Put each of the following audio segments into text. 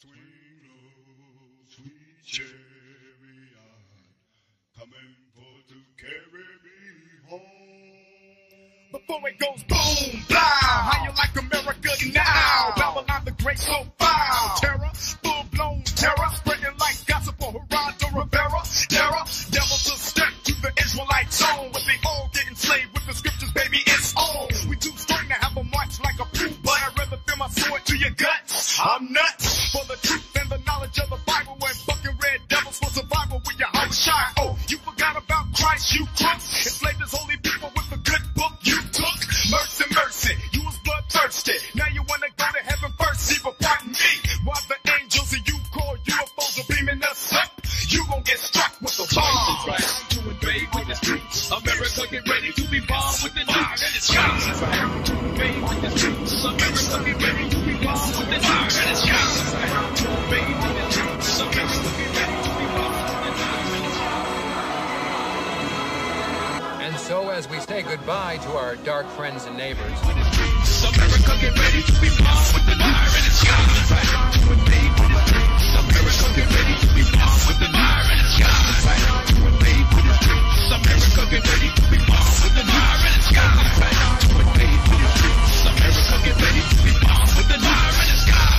Twinkle, sweet chariot, coming for to carry me home. Before it goes boom, blow, how you like America now? Babylon the Great so foul, terror, full-blown terror, spreading like gossip for Gerardo Rivera. Terror, devils a step to the Israelite zone, where they all get enslaved with the scriptures, baby, it's on. We too strong to have a march like a pool, but I'd rather feel my sword to your guts. I'm nuts for the truth and the knowledge of the Bible, and fucking red devils for survival with your heart shy. Oh, you forgot about Christ, you crooks, enslaved his holy people with the good book you took. Mercy, mercy, you was bloodthirsty. Now you wanna go to heaven first, see, but pardon me. While the angels and you call UFOs are beaming us up, you gon' get struck with the bomb. Right to invade with the streets. America get ready to be bombed with the knife and it's got right to invade with the streets. America get ready to be bombed with the knife and it's got right to invade with the streets. America get ready to be bombed with the knife and it's got. And so as we say goodbye to our dark friends and neighbors, America get ready to be bombed with the knife and it's got right to invade with the streets. America get ready to be bombed with the knife and it's got right to invade with the streets. America get ready to be bombed with the knife and it's got right to invade with the streets. America get ready to be bombed with the knife and it's got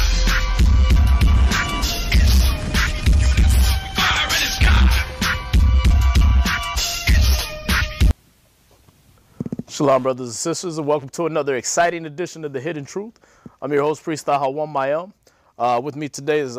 fire and it's got. Shalom, brothers and sisters, and welcome to another exciting edition of The Hidden Truth. I'm your host, Priest Ahawam Mayam. With me today is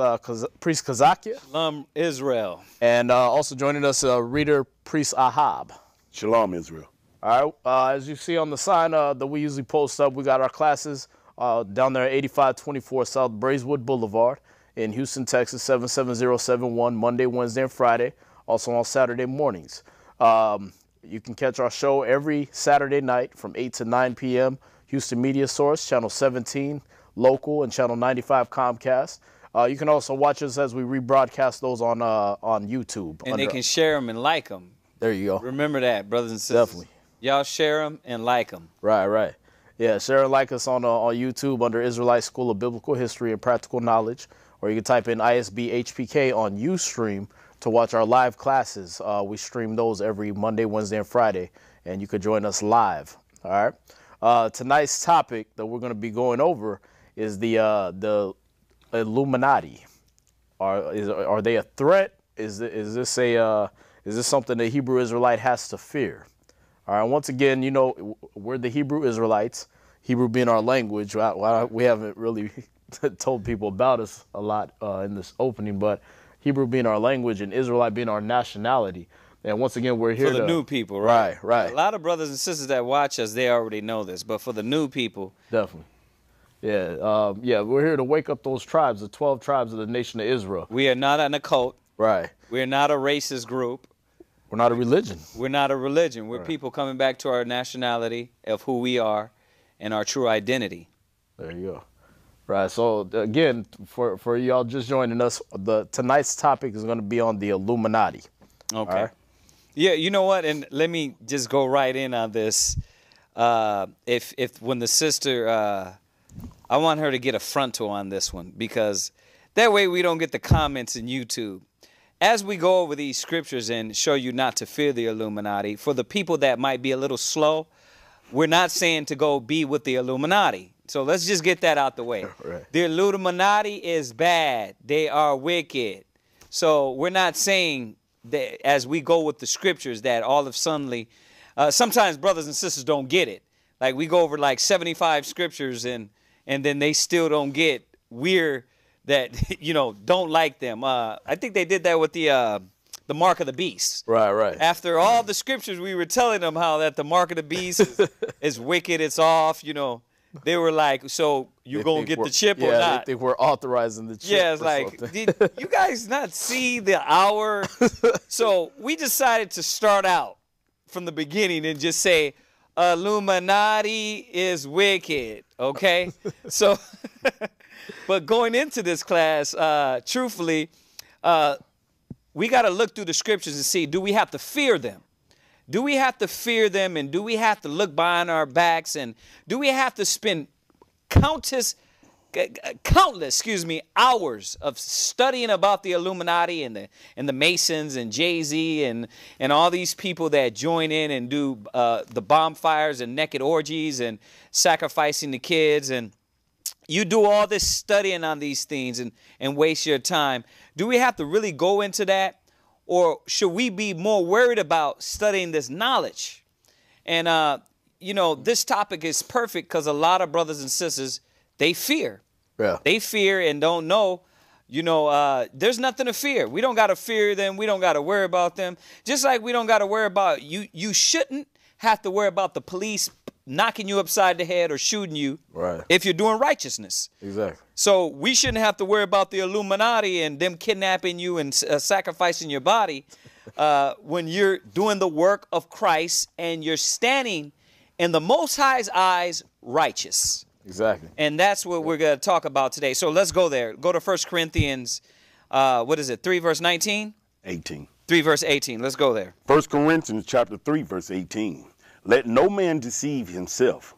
Priest Kazakia. Shalom, Israel. And also joining us, Reader Priest Ahab. Shalom, Israel. All right, as you see on the sign that we usually post up, we got our classes down there at 8524 South Braeswood Boulevard in Houston, Texas, 77071, Monday, Wednesday, and Friday, also on Saturday mornings. You can catch our show every Saturday night from 8 to 9 p.m. Houston Media Source, Channel 17, local, and Channel 95 Comcast. You can also watch us as we rebroadcast those on YouTube. And they can share them and like them. There you go. Remember that, brothers and sisters. Definitely. Y'all share them and like them. Right, right. Yeah, share and like us on YouTube under Israelite School of Biblical History and Practical Knowledge, or you can type in Isbhpk on Ustream to watch our live classes. We stream those every Monday, Wednesday, and Friday, and you could join us live. All right. Tonight's topic that we're going to be going over is the Illuminati. Are they a threat? Is this something the Hebrew Israelite has to fear? All right. Once again, you know, we're the Hebrew Israelites. Hebrew being our language. We haven't really told people about us a lot in this opening, but Hebrew being our language and Israelite being our nationality. And once again, we're here for the new people, right? Right, right. A lot of brothers and sisters that watch us, they already know this. But for the new people. Definitely. Yeah, we're here to wake up those tribes, the 12 tribes of the nation of Israel. We are not an occult. Right. We're not a racist group. We're not a religion. We're not a religion. We're right. people coming back to our nationality of who we are and our true identity. There you go. Right. So again, for y'all just joining us, tonight's topic is going to be on the Illuminati. Okay. Right? Yeah. You know what? And let me just go right in on this. If when the sister, I want her to get a frontal on this one, because that way we don't get the comments in YouTube. As we go over these scriptures and show you not to fear the Illuminati, for the people that might be a little slow, we're not saying to go be with the Illuminati. So let's just get that out the way. Right. The Illuminati is bad. They are wicked. So we're not saying that as we go with the scriptures that all of suddenly, sometimes brothers and sisters don't get it. Like we go over like 75 scriptures and then they still don't get we're that, you know, don't like them. I think they did that with the mark of the beast. Right, right. After all the scriptures, we were telling them how that the mark of the beast is wicked, it's off, you know. They were like, so you going to get the chip or not? Yeah, they think we're authorizing the chip. Yeah, it's like, did you guys not see the hour? So we decided to start out from the beginning and just say, Illuminati is wicked, okay? So, but going into this class, truthfully, we got to look through the scriptures and see, do we have to fear them? Do we have to fear them, and do we have to look behind our backs, and do we have to spend countless countless, hours of studying about the Illuminati and the Masons and Jay-Z and all these people that join in and do the bonfires and naked orgies and sacrificing the kids, and you do all this studying on these things and waste your time. Do we have to really go into that, or should we be more worried about studying this knowledge? And you know, this topic is perfect because a lot of brothers and sisters, they fear. Yeah. They fear and don't know, you know, there's nothing to fear. We don't got to fear them. We don't got to worry about them. Just like we don't got to worry about you. You shouldn't have to worry about the police knocking you upside the head or shooting you if you're doing righteousness. Exactly. So we shouldn't have to worry about the Illuminati and them kidnapping you and sacrificing your body when you're doing the work of Christ and you're standing in the Most High's eyes righteous. Exactly. And that's what we're going to talk about today. So let's go there. Go to 1 Corinthians, what is it, 3 verse 19? 18. 3 verse 18. Let's go there. 1 Corinthians chapter 3, verse 18. Let no man deceive himself.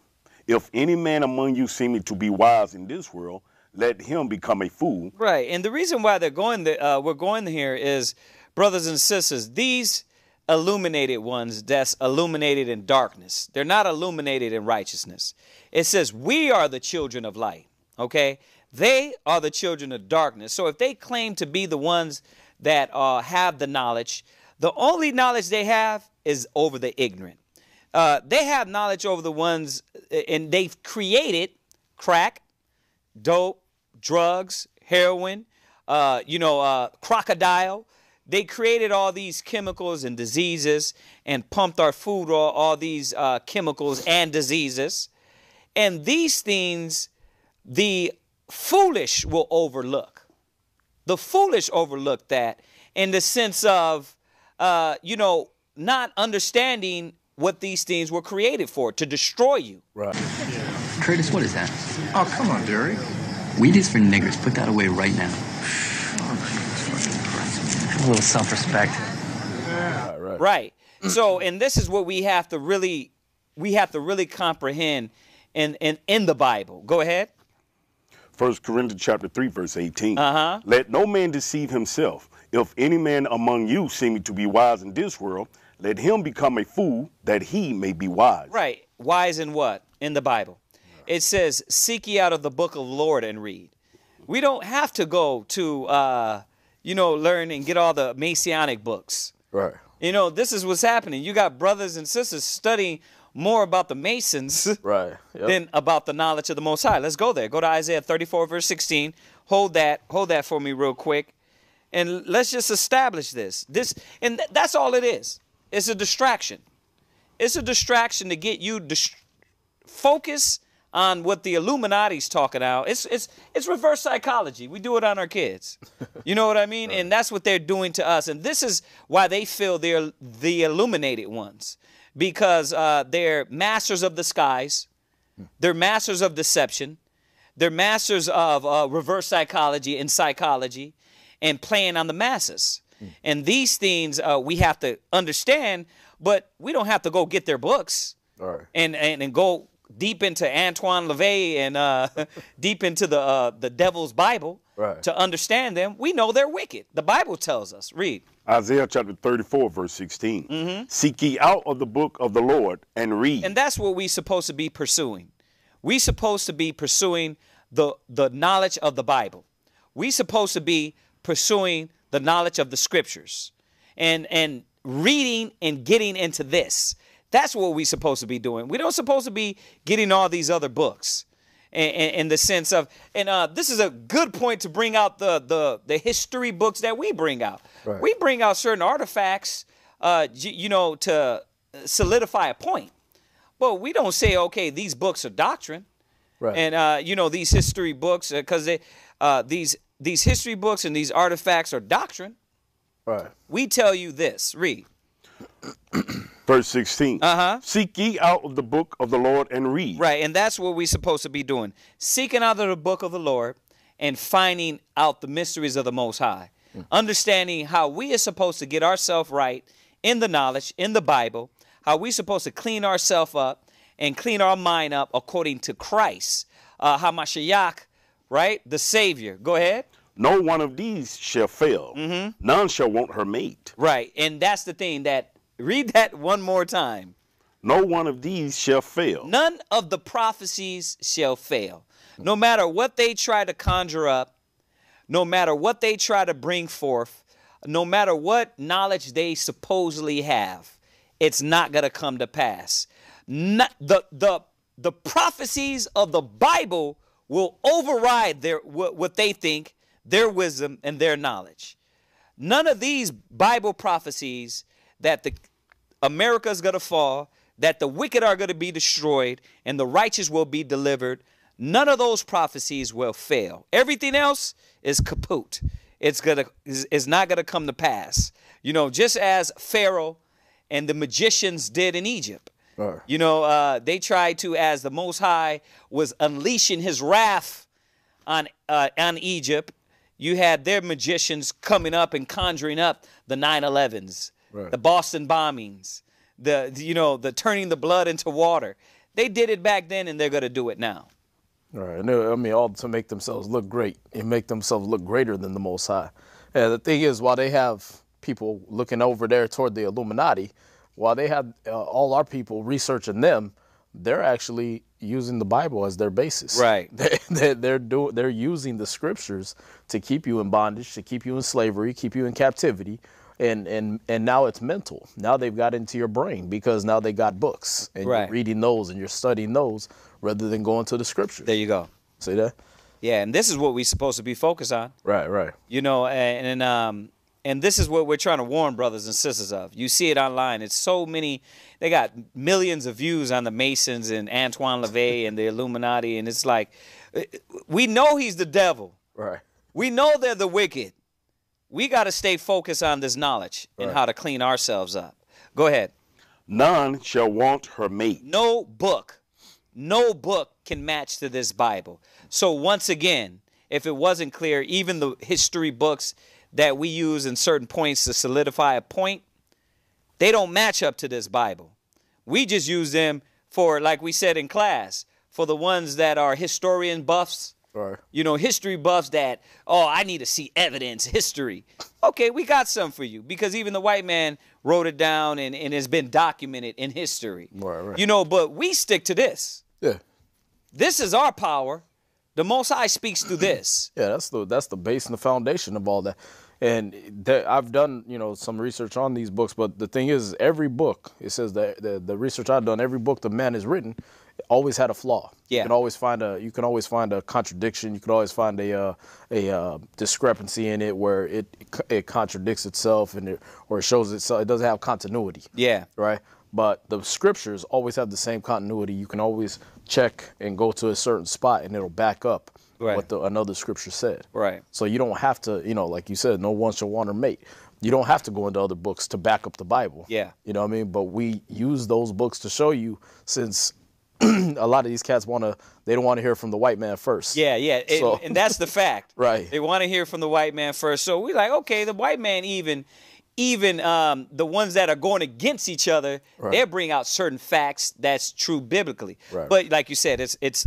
If any man among you seeming to be wise in this world, let him become a fool. Right. And the reason why we're going here is, brothers and sisters, these illuminated ones that's illuminated in darkness, they're not illuminated in righteousness. It says we are the children of light, okay? They are the children of darkness. So if they claim to be the ones that have the knowledge, the only knowledge they have is over the ignorant. They have knowledge over the ones, and they've created crack, dope, drugs, heroin, crocodile. They created all these chemicals and diseases and pumped our food all these chemicals and diseases. And these things, the foolish will overlook. The foolish overlook that in the sense of, not understanding what these things were created for, to destroy you. Right. Curtis, what is that? Oh, come on, Derek. Weed is for niggers. Put that away right now. A little self-respect. Right. So, and this is what we have to really comprehend in the Bible. Go ahead. 1 Corinthians chapter 3, verse 18. Let no man deceive himself. If any man among you seeming to be wise in this world, let him become a fool, that he may be wise. Right. Wise in what? In the Bible. It says, seek ye out of the book of the Lord and read. We don't have to go to, learn and get all the Messianic books. Right. You know, this is what's happening. You got brothers and sisters studying more about the Masons than about the knowledge of the Most High. Let's go there. Go to Isaiah 34, verse 16. Hold that for me real quick. And let's just establish this. That's all it is. It's a distraction. It's a distraction to get you focus on what the Illuminati's talking about. It's reverse psychology. We do it on our kids. You know what I mean? And that's what they're doing to us. And this is why they feel they're the illuminated ones, because they're masters of the skies. They're masters of deception. They're masters of reverse psychology and psychology and playing on the masses. And these things we have to understand, but we don't have to go get their books and go deep into Antoine LaVey and deep into the devil's Bible to understand them. We know they're wicked. The Bible tells us. Read. Isaiah chapter 34, verse 16. Seek ye out of the book of the Lord and read. And that's what we're supposed to be pursuing. We're supposed to be pursuing the knowledge of the Bible. We're supposed to be pursuing the knowledge of the scriptures and reading and getting into this. That's what we're supposed to be doing. We don't supposed to be getting all these other books in the sense of, and this is a good point to bring out the history books that we bring out. We bring out certain artifacts, to solidify a point. But we don't say, okay, these books are doctrine. And, these history books, because these history books and these artifacts are doctrine. We tell you this. Read. Verse 16. Seek ye out of the book of the Lord and read. Right, and that's what we're supposed to be doing. Seeking out of the book of the Lord and finding out the mysteries of the Most High. Understanding how we are supposed to get ourselves right in the knowledge, in the Bible. How we're supposed to clean ourselves up and clean our mind up according to Christ. How Mashiach right? The Savior. Go ahead. No one of these shall fail. None shall want her mate. Right. And that's the thing that, read that one more time. No one of these shall fail. None of the prophecies shall fail. No matter what they try to conjure up, no matter what they try to bring forth, no matter what knowledge they supposedly have, it's not going to come to pass. The prophecies of the Bible will override what they think, their wisdom, and their knowledge. None of these Bible prophecies that America's going to fall, that the wicked are going to be destroyed, and the righteous will be delivered, none of those prophecies will fail. Everything else is kaput. It's not going to come to pass. You know, just as Pharaoh and the magicians did in Egypt. Right. You know, they tried to, as the Most High was unleashing his wrath on Egypt, you had their magicians coming up and conjuring up the 9/11s, right, the Boston bombings, the turning the blood into water. They did it back then, and they're going to do it now. Right. And I mean, all to make themselves look great and make themselves look greater than the Most High. And the thing is, while they have people looking over there toward the Illuminati, while they have all our people researching them, they're actually using the Bible as their basis. Right. They're using the scriptures to keep you in bondage, to keep you in slavery, keep you in captivity, and now it's mental. Now they've got into your brain because now they got books and right, you're reading those and you're studying those rather than going to the scriptures. There you go. See that? Yeah, and this is what we're supposed to be focused on. Right, right. You know, and this is what we're trying to warn brothers and sisters of. You see it online. It's so many. They got millions of views on the Masons and Antoine LaVey and the Illuminati. And it's like, we know he's the devil. Right. We know they're the wicked. We got to stay focused on this knowledge and how to clean ourselves up. Go ahead. None shall want her mate. No book can match to this Bible. So once again, if it wasn't clear, even the history books that we use in certain points to solidify a point, they don't match up to this Bible. We just use them for, like we said in class, for the ones that are historian buffs, right, you know, history buffs that, oh, I need to see evidence, history. Okay, we got some for you because even the white man wrote it down and it's been documented in history. Right, right. You know, but we stick to this. Yeah. This is our power. The Most High speaks through this. Yeah, that's the base and the foundation of all that. And I've done, you know, some research on these books, but the thing is, every book, it says that the research I've done, every book the man has written always had a flaw. Yeah. You can always find a contradiction. You can always find a discrepancy in it where it contradicts itself or it shows itself. It doesn't have continuity. Yeah. Right. But the scriptures always have the same continuity. You can always check and go to a certain spot and it'll back up what another scripture said. Right. So you don't have to, you know, like you said, no one shall want her mate. You don't have to go into other books to back up the Bible. Yeah. You know what I mean? But we use those books to show you, since a lot of these cats they don't want to hear from the white man first. Yeah, yeah. So, and that's the fact. Right. They want to hear from the white man first. So we're like, okay, the white man even the ones that are going against each other, they bring out certain facts that's true biblically. Right. But like you said, it's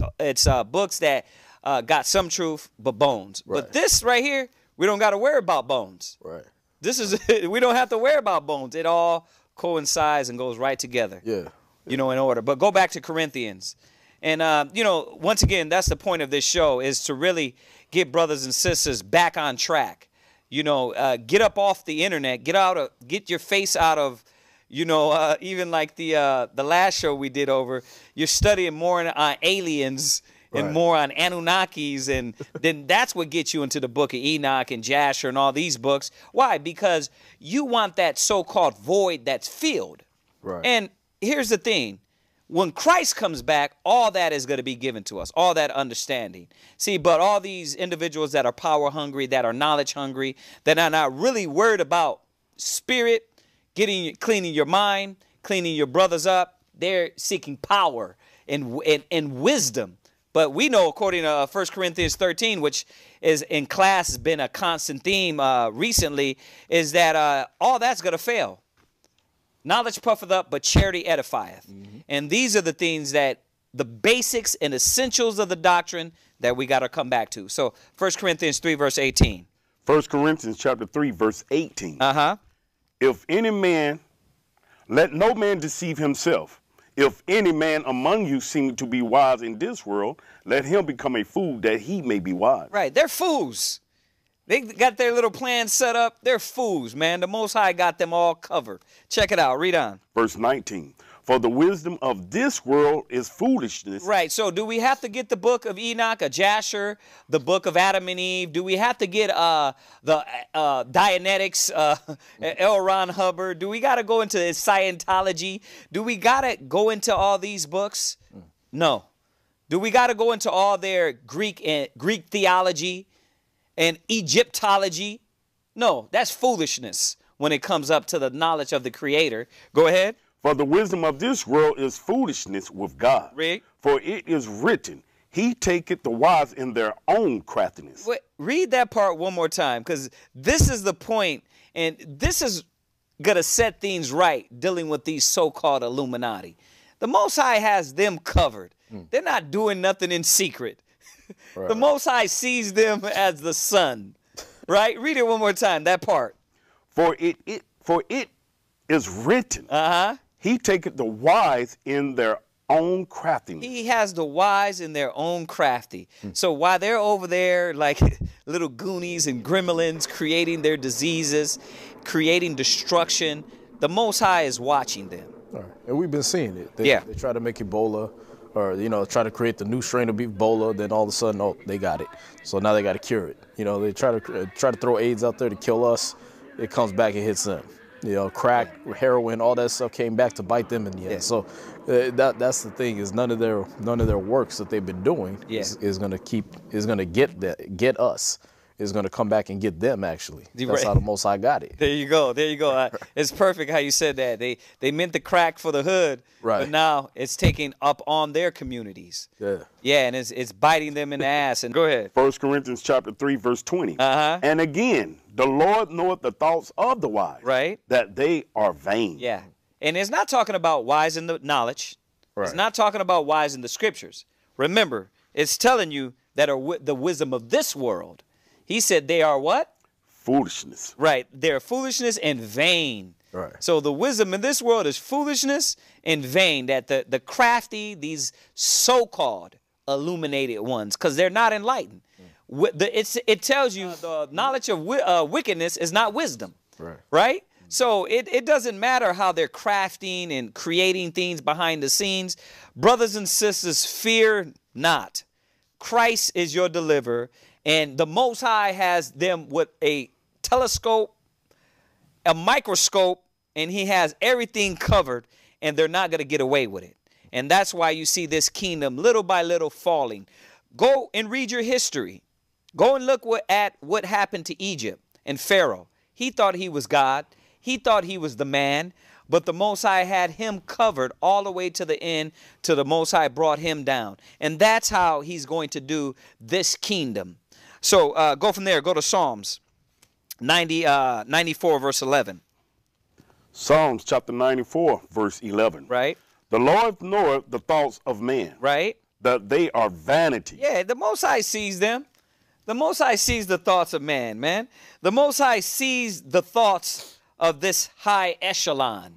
books that got some truth but bones. Right. But this right here, we don't got to worry about bones. Right. This is we don't have to worry about bones. It all coincides and goes right together. Yeah. You know, in order. But go back to Corinthians. And, you know, once again, that's the point of this show, is to really get brothers and sisters back on track. You know, get up off the internet, get your face out of, you know, even like the last show we did over, you're studying more on aliens and more on Anunnakis, and then that's what gets you into the book of Enoch and Jasher and all these books. Why? Because you want that so-called void that's filled. Right. And here's the thing. When Christ comes back, all that is going to be given to us, all that understanding. See, but all these individuals that are power hungry, that are knowledge hungry, that are not really worried about spirit, cleaning your mind, cleaning your brothers up, they're seeking power and wisdom. But we know, according to 1 Corinthians 13, which is in class has been a constant theme recently, is that all that's going to fail. Knowledge puffeth up, but charity edifieth. Mm-hmm. And these are the things that the basics and essentials of the doctrine that we got to come back to. So 1 Corinthians 3, verse 18. 1 Corinthians chapter 3, verse 18. Uh-huh. If any man, let no man deceive himself. If any man among you seem to be wise in this world, let him become a fool that he may be wise. Right. They're fools. They got their little plan set up. They're fools, man. The Most High got them all covered. Check it out. Read on. Verse 19. For the wisdom of this world is foolishness. Right. So do we have to get the book of Enoch, a Jasher, the book of Adam and Eve? Do we have to get the Dianetics, L. Ron Hubbard? Do we got to go into Scientology? Do we got to go into all these books? No. Do we got to go into all their Greek theology and Egyptology? No, that's foolishness when it comes up to the knowledge of the Creator. Go ahead. For the wisdom of this world is foolishness with God. Read. For it is written, he taketh the wise in their own craftiness. Wait, read that part one more time, because this is the point, and this is going to set things right dealing with these so-called Illuminati. The Most High has them covered. They're not doing nothing in secret. Right. The Most High sees them as the sun. Right? Read it one more time, that part. For it is written. Uh-huh. He taketh the wise in their own craftiness. He has the wise in their own crafty. So while they're over there like little Goonies and gremlins creating their diseases, creating destruction, the Most High is watching them. All right. And we've been seeing it. They try to make Ebola, or, you know, try to create the new strain of Ebola, then all of a sudden, oh, they got it. So now they got to cure it. You know, they try to throw AIDS out there to kill us. It comes back and hits them. You know, crack, heroin, all that stuff came back to bite them in the end. So that's the thing, is none of their works that they've been doing is gonna get us. Is going to come back and get them, actually. That's how the Most High got it. There you go. There you go. It's perfect how you said that. They meant the crack for the hood, but now it's taking up on their communities. Yeah. Yeah, and it's biting them in the ass. And go ahead. 1 Corinthians chapter 3, verse 20. Uh-huh. And again, the Lord knoweth the thoughts of the wise, right? That they are vain. Yeah. And it's not talking about wise in the knowledge. Right. It's not talking about wise in the scriptures. Remember, it's telling you that are the wisdom of this world. He said they are what? Foolishness. Right. They're foolishness and vain. Right. So the wisdom in this world is foolishness and vain. That the crafty, these so-called illuminated ones, because they're not enlightened. It tells you the knowledge of wickedness is not wisdom. Right. Right? So it doesn't matter how they're crafting and creating things behind the scenes. Brothers and sisters, fear not. Christ is your deliverer. And the Most High has them with a telescope, a microscope, and he has everything covered, and they're not going to get away with it. And that's why you see this kingdom little by little falling. Go and read your history. Go and look at what happened to Egypt and Pharaoh. He thought he was God. He thought he was the man. But the Most High had him covered all the way to the end, till the Most High brought him down. And that's how he's going to do this kingdom. So go from there. Go to Psalms 94, verse 11. Psalms chapter 94, verse 11. Right. The Lord knoweth the thoughts of man. Right. That they are vanity. Yeah, the Most High sees them. The Most High sees the thoughts of man. The Most High sees the thoughts of this high echelon,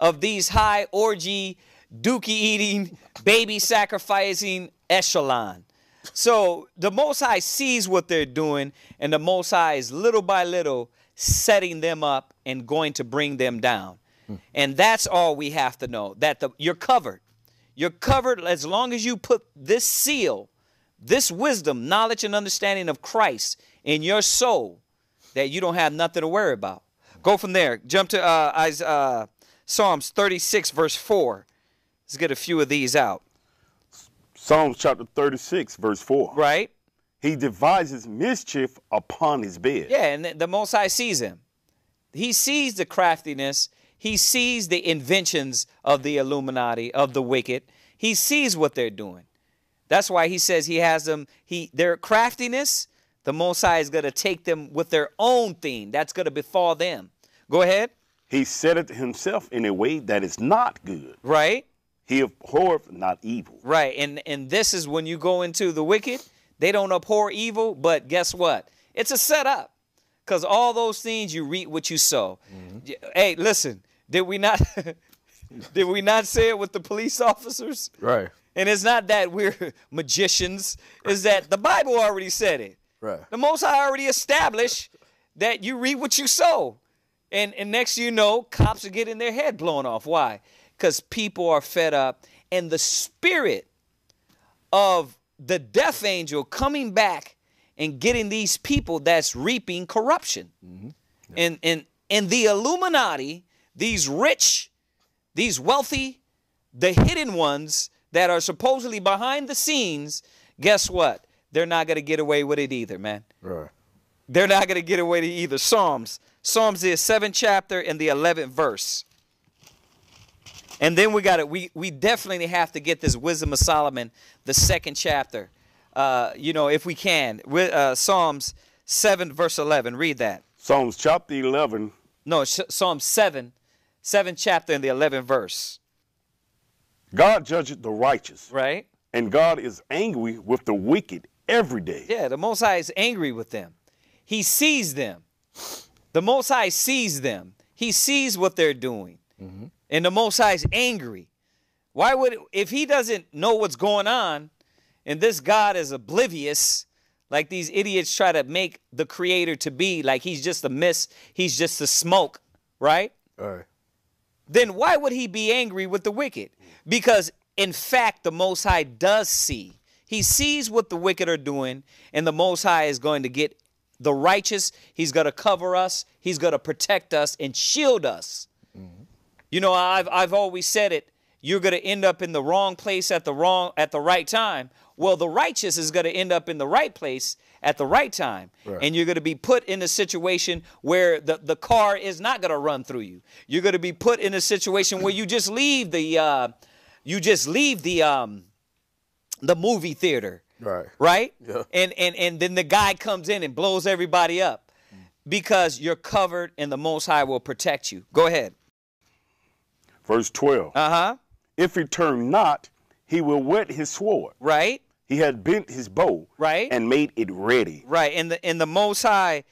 of these high orgy, dookie eating, baby sacrificing echelon. So the Most High sees what they're doing, and the Most High is little by little setting them up and going to bring them down. And that's all we have to know, that you're covered. You're covered as long as you put this seal, this wisdom, knowledge, and understanding of Christ in your soul, that you don't have nothing to worry about. Go from there. Jump to Psalms 36, verse 4. Let's get a few of these out. Psalms chapter 36, verse 4. Right. He devises mischief upon his bed. Yeah, and the Most High sees him. He sees the craftiness. He sees the inventions of the Illuminati, of the wicked. He sees what they're doing. That's why he says he has them, their craftiness, the Most High is going to take them with their own thing. That's going to befall them. Go ahead. He setteth himself in a way that is not good. Right. He abhorreth not evil. Right. And this is when you go into the wicked, they don't abhor evil, but guess what? It's a setup. Because all those things, you reap what you sow. Hey, listen, did we not did we not say it with the police officers? Right. And it's not that we're magicians. It's that the Bible already said it. Right. The Most High already established that you reap what you sow. And next you know, cops are getting their head blown off. Why? Because people are fed up. And the spirit of the death angel coming back and getting these people that's reaping corruption. And the Illuminati, these rich, these wealthy, the hidden ones that are supposedly behind the scenes, guess what? They're not going to get away with it either, man. Right. They're not going to get away with it either. Psalms, the 7th chapter and the 11th verse. And then we definitely have to get this Wisdom of Solomon, the 2nd chapter. If we can. Psalms 7 verse 11. Read that. Psalms chapter 11. No, Psalm 7 chapter and the 11th verse. God judgeth the righteous. Right. And God is angry with the wicked every day. Yeah, the Most High is angry with them. He sees them. The Most High sees them. He sees what they're doing. And the Most High is angry. Why would, if he doesn't know what's going on, and this God is oblivious, like these idiots try to make the creator to be, like he's just a mist, he's just a smoke, right? All right. Then why would he be angry with the wicked? Because, in fact, the Most High does see. He sees what the wicked are doing, and the Most High is going to get the righteous. He's going to cover us. He's going to protect us and shield us. You know, I've always said it. You're going to end up in the wrong place at the right time. Well, the righteous is going to end up in the right place at the right time. Right. And you're going to be put in a situation where the car is not going to run through you. You're going to be put in a situation where you just leave the movie theater. Right. Right? Yeah. And then the guy comes in and blows everybody up because you're covered and the Most High will protect you. Go ahead. Verse 12. If he turn not, he will whet his sword. Right. He had bent his bow. Right. And made it ready. Right. And the Most High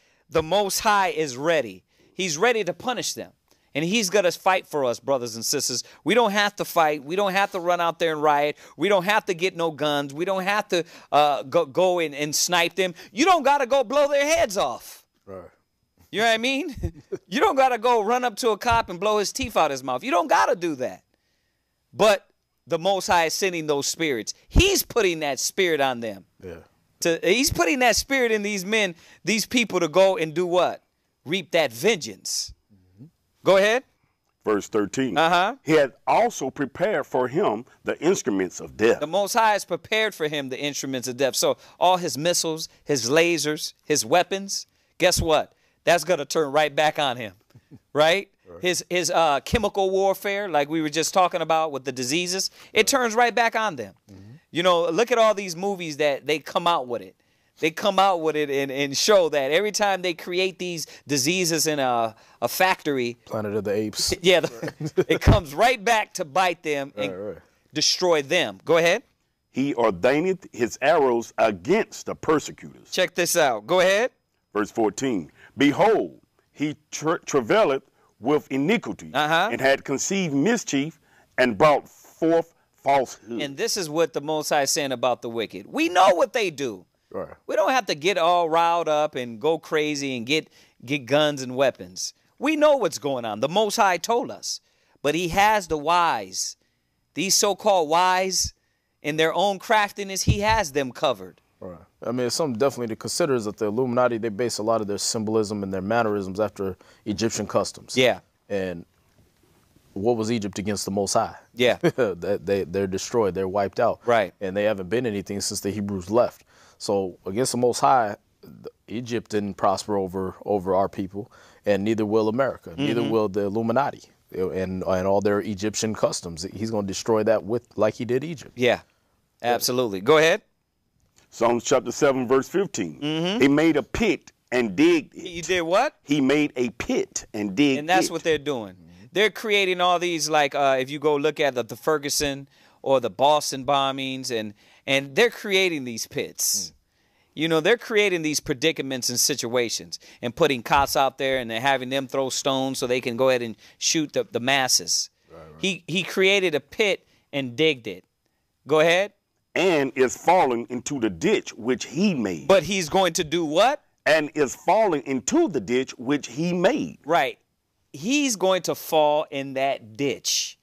is ready. He's ready to punish them. And he's going to fight for us, brothers and sisters. We don't have to fight. We don't have to run out there and riot. We don't have to get no guns. We don't have to go in and snipe them. You don't got to go blow their heads off. Right. You know what I mean? You don't got to go run up to a cop and blow his teeth out his mouth. You don't got to do that. But the Most High is sending those spirits. He's putting that spirit on them. Yeah. He's putting that spirit in these men, these people to go and do what? Reap that vengeance. Go ahead. Verse 13. He had also prepared for him the instruments of death. The Most High has prepared for him the instruments of death. So all his missiles, his lasers, his weapons, guess what? That's going to turn right back on him, right? His chemical warfare, like we were just talking about with the diseases, it turns right back on them. You know, look at all these movies that they come out with it. They come out with it and show that every time they create these diseases in a factory. Planet of the Apes. Yeah, it comes right back to bite them and destroy them. Go ahead. He ordaineth his arrows against the persecutors. Check this out. Go ahead. Verse 14. Behold, he travaileth with iniquity and had conceived mischief and brought forth falsehood. And this is what the Most High is saying about the wicked. We know what they do. Right. We don't have to get all riled up and go crazy and get guns and weapons. We know what's going on. The Most High told us. But he has the wise. These so-called wise, in their own craftiness, he has them covered. Right. I mean, it's something definitely to consider is that the Illuminati, they base a lot of their symbolism and their mannerisms after Egyptian customs. Yeah. And what was Egypt against the Most High? Yeah. They're destroyed. They're wiped out. Right. And they haven't been anything since the Hebrews left. So against the Most High, Egypt didn't prosper over our people, and neither will America. Neither will the Illuminati and all their Egyptian customs. He's going to destroy that like he did Egypt. Yeah, absolutely. Go ahead. Psalms chapter 7, verse 15. He made a pit and digged it. He did what? He made a pit and digged it. And that's what they're doing. they're creating all these, like, if you go look at the Ferguson or the Boston bombings, and they're creating these pits. You know, they're creating these predicaments and situations and putting cops out there and they're having them throw stones so they can go ahead and shoot the masses. Right. He created a pit and digged it. Go ahead. And is falling into the ditch which he made. But he's going to do what? And is falling into the ditch which he made. Right. He's going to fall in that ditch.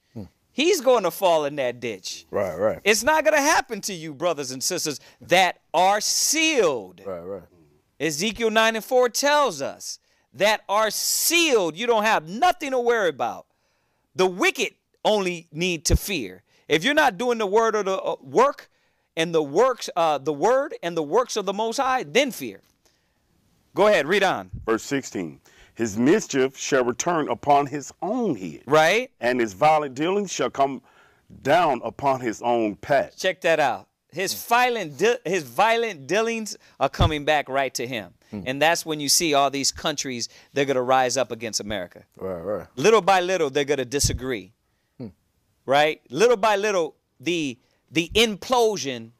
He's going to fall in that ditch. Right, right. It's not going to happen to you, brothers and sisters, that are sealed. Right, right. Ezekiel 9:4 tells us that are sealed. You don't have nothing to worry about. The wicked only need to fear. If you're not doing the word or the work and the works, the word and the works of the Most High, then fear. Go ahead, read on. Verse 16. His mischief shall return upon his own head. Right. And his violent dealings shall come down upon his own path. Check that out. His violent dealings are coming back right to him. And that's when you see all these countries, they're going to rise up against America. Right, right. Little by little, they're going to disagree. Right? Little by little, the implosion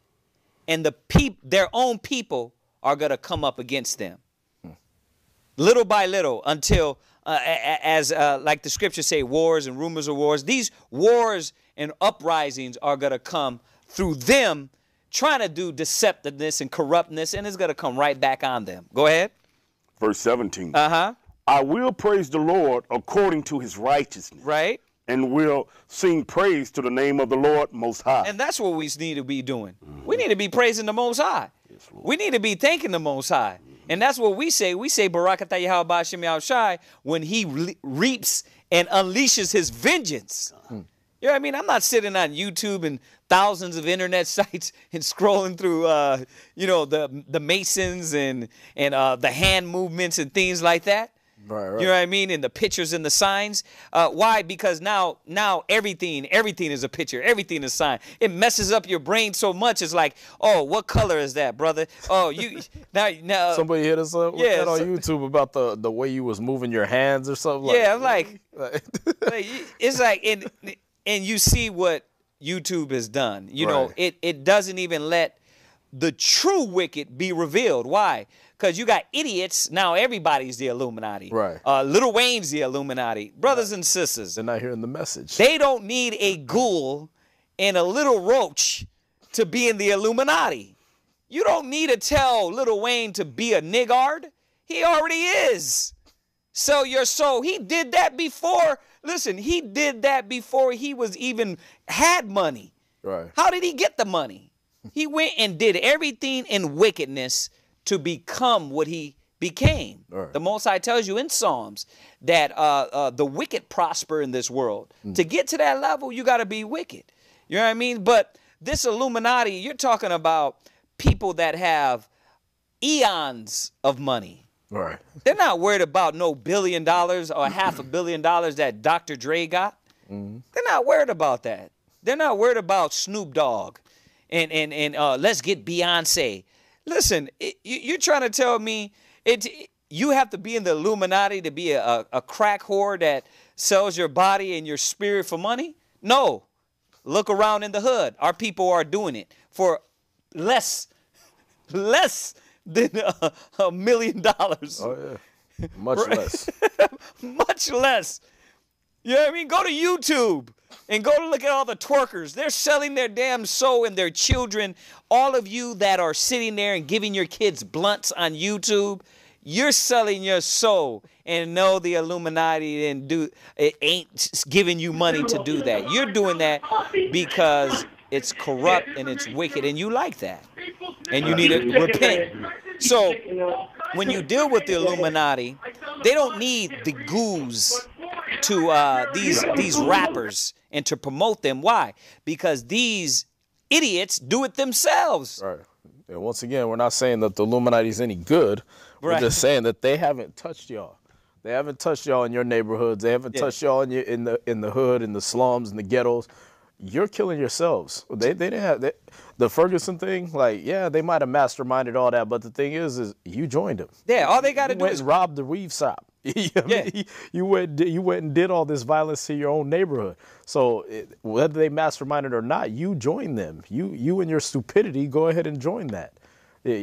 and their own people are going to come up against them. Little by little, until, like the scriptures say, wars and rumors of wars. These wars and uprisings are going to come through them trying to do deceptiveness and corruptness, and it's going to come right back on them. Go ahead. Verse 17. Uh-huh. I will praise the Lord according to his righteousness. Right. And will sing praise to the name of the Lord Most High. And that's what we need to be doing. We need to be praising the Most High. Yes, we need to be thanking the Most High. And that's what we say. We say, Barakatah Yahweh Ba'ashem Yahushai, when he reaps and unleashes his vengeance. You know what I mean? I'm not sitting on YouTube and thousands of internet sites and scrolling through, the Masons and the hand movements and things like that. Right, right. You know what I mean? And the pictures and the signs. Why? Because now everything is a picture. Everything is a sign. It messes up your brain so much. It's like, oh, what color is that, brother? Oh, you now. Somebody hit us up with that on YouTube about the way you was moving your hands or something. Yeah, like it's like, and you see what YouTube has done. You know, it doesn't even let the true wicked be revealed. Why? Because you got idiots. Now everybody's the Illuminati. Right. Lil Wayne's the Illuminati. Brothers and sisters. They're not hearing the message. They don't need a ghoul and a little roach to be in the Illuminati. You don't need to tell Lil Wayne to be a niggard. He already is. Sell your soul. He did that before. Listen, he did that before he was even had money. Right. How did he get the money? He went and did everything in wickedness to become what he became. Right. The Most High tells you in Psalms that the wicked prosper in this world. To get to that level, you got to be wicked. You know what I mean? But this Illuminati, you're talking about people that have eons of money. Right. They're not worried about no $1 billion or $500 million that Dr. Dre got. They're not worried about that. They're not worried about Snoop Dogg and let's get Beyonce. Listen, you're trying to tell me you have to be in the Illuminati to be a crack whore that sells your body and your spirit for money? No. Look around in the hood. Our people are doing it for less than $1 million. Oh, yeah. Much less. Much less. You know what I mean? Go to YouTube and go to look at all the twerkers. They're selling their damn soul and their children. All of you that are sitting there and giving your kids blunts on YouTube, you're selling your soul. And no, the Illuminati ain't giving you money to do that. You're doing that because it's corrupt and it's wicked, and you like that. And you need to repent. So when you deal with the Illuminati, they don't need the ghouls to these rappers and to promote them. Why? Because these idiots do it themselves. Right. And once again, we're not saying that the Illuminati is any good. We're just saying that they haven't touched y'all. They haven't touched y'all in your neighborhoods. They haven't touched y'all in the hood, in the slums, in the ghettos. you're killing yourselves. They didn't have the Ferguson thing. Like, yeah, they might have masterminded all that, but the thing is you joined them. Yeah, all they got to You do went is and robbed the weave shop. You know what I mean? You went and did all this violence to your own neighborhood. So whether they masterminded or not, you joined them. You and your stupidity, go ahead and join that.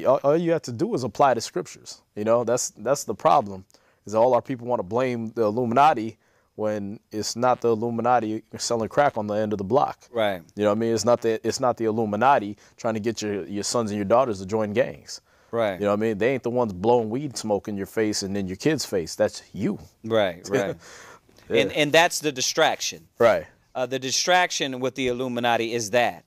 All you have to do is apply the scriptures. You know, that's the problem. Is all our people want to blame the Illuminati when it's not the Illuminati selling crack on the end of the block. Right. You know what I mean? It's not the Illuminati trying to get your sons and your daughters to join gangs. Right. You know what I mean? They ain't the ones blowing weed smoke in your face and in your kid's face. That's you. Right, right. Yeah. And that's the distraction. Right. The distraction with the Illuminati is that.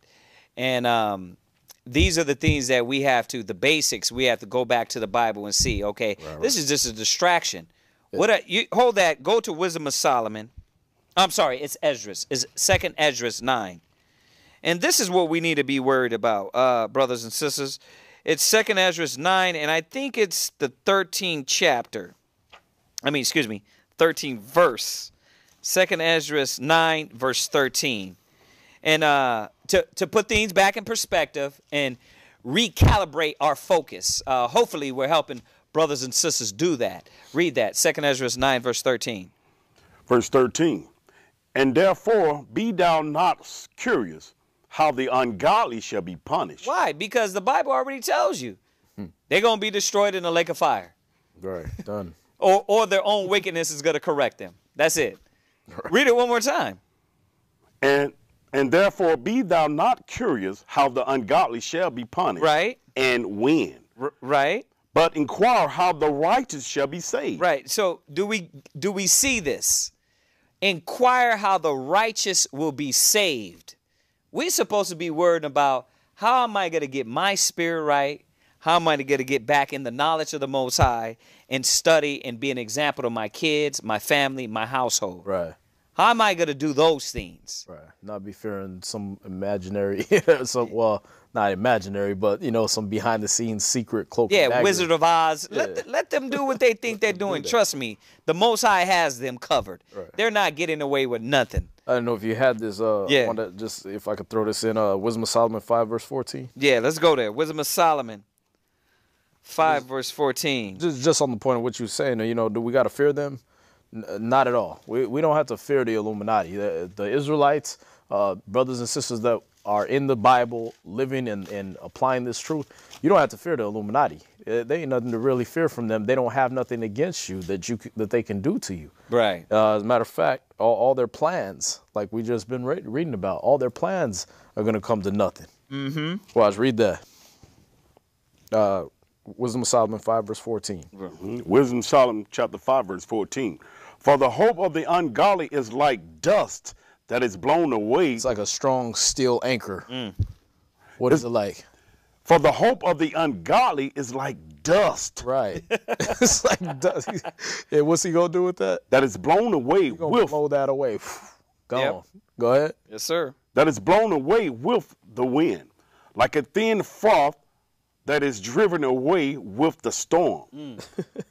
And these are the things that we have to, the basics, we have to go back to the Bible and see, okay, this is just a distraction. Yeah. You hold that, go to Wisdom of Solomon. I'm sorry, it's Esdras. It's 2nd Esdras 9. And this is what we need to be worried about, brothers and sisters. It's 2nd Esdras 9, and I think it's the 13th chapter. 13th verse. 2nd Esdras 9, verse 13. And to put things back in perspective and recalibrate our focus. Hopefully we're helping brothers and sisters do that. Read that, 2nd Esdras 9, verse 13. Verse 13. And therefore be thou not curious how the ungodly shall be punished. Why? Because the Bible already tells you. They're going to be destroyed in the lake of fire. Right, done. Or their own wickedness is going to correct them. That's it. Right. Read it one more time. And therefore be thou not curious how the ungodly shall be punished. Right. And when. Right. But inquire how the righteous shall be saved. Right. So do we see this? Inquire how the righteous will be saved. We're supposed to be worried about how am I going to get my spirit right? How am I going to get back in the knowledge of the Most High and study and be an example to my kids, my family, my household? Right. How am I going to do those things? Right. Not be fearing some imaginary, not imaginary, but, some behind-the-scenes secret cloak. Yeah, Wizard of Oz. Yeah. Let them do what they think they're doing. Trust me, the Most High has them covered. Right. They're not getting away with nothing. I don't know if you had this, one that just, if I could throw this in, Wisdom of Solomon 5, verse 14. Yeah, let's go there. Wisdom of Solomon 5, verse 14. Just on the point of what you were saying, do we got to fear them? Not at all. We don't have to fear the Illuminati. The Israelites, brothers and sisters that are in the Bible, living and applying this truth, you don't have to fear the Illuminati. They ain't nothing to really fear from them. They don't have nothing against you that they can do to you. Right. As a matter of fact, all their plans, like we just been reading about, all their plans are going to come to nothing. Mm-hmm. Watch, read that. Wisdom of Solomon 5, verse 14. Mm-hmm. Wisdom of Solomon, chapter 5, verse 14. For the hope of the ungodly is like dust that is blown away. It's like a strong steel anchor. What is it like? For the hope of the ungodly is like dust. Right. It's like dust. Yeah, what's he going to do with that? That is blown away. He's going to blow that away. Gone. Go ahead. Yes, sir. That is blown away with the wind, like a thin froth that is driven away with the storm,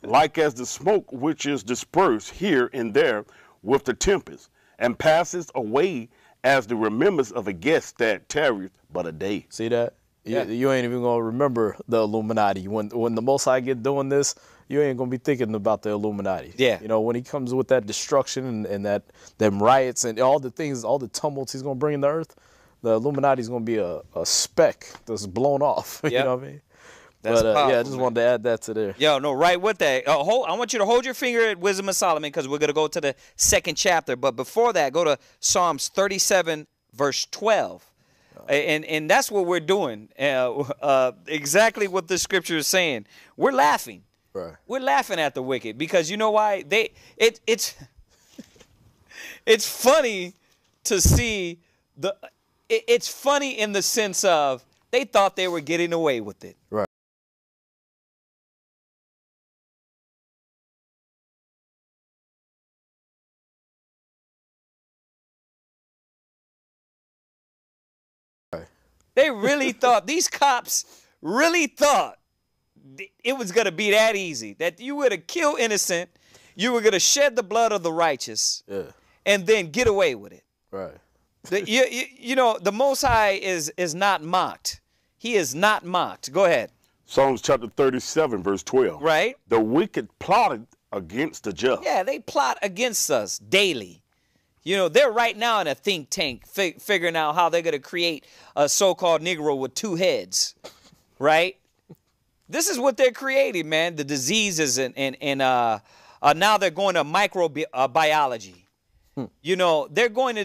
like as the smoke which is dispersed here and there with the tempest, and passes away as the remembrance of a guest that tarrieth but a day. See that? Yeah. You ain't even going to remember the Illuminati. When the Most High get doing this, you ain't going to be thinking about the Illuminati. Yeah. When he comes with that destruction and them riots and all the things, all the tumults he's going to bring in the earth, the Illuminati's going to be a speck that's blown off. Yep. You know what I mean? That's powerful, I just wanted to add that to there. Yo, no, right with that. I want you to hold your finger at Wisdom of Solomon because we're going to go to the 2nd chapter. But before that, go to Psalms 37, verse 12. And that's what we're doing. Exactly what the scripture is saying. We're laughing. Right. We're laughing at the wicked because you know why? It's funny to see it's funny in the sense of they thought they were getting away with it. Right. They really thought, these cops really thought it was going to be that easy, that you were to kill innocent, you were going to shed the blood of the righteous, and then get away with it. Right. You know, the Most High is not mocked. He is not mocked. Go ahead. Psalms chapter 37, verse 12. Right. The wicked plotted against the just. Yeah, they plot against us daily. You know, they're right now in a think tank figuring out how they're going to create a so-called Negro with two heads, right? This is what they're creating, man. The diseases and now they're going to microbiology. You know, they're going to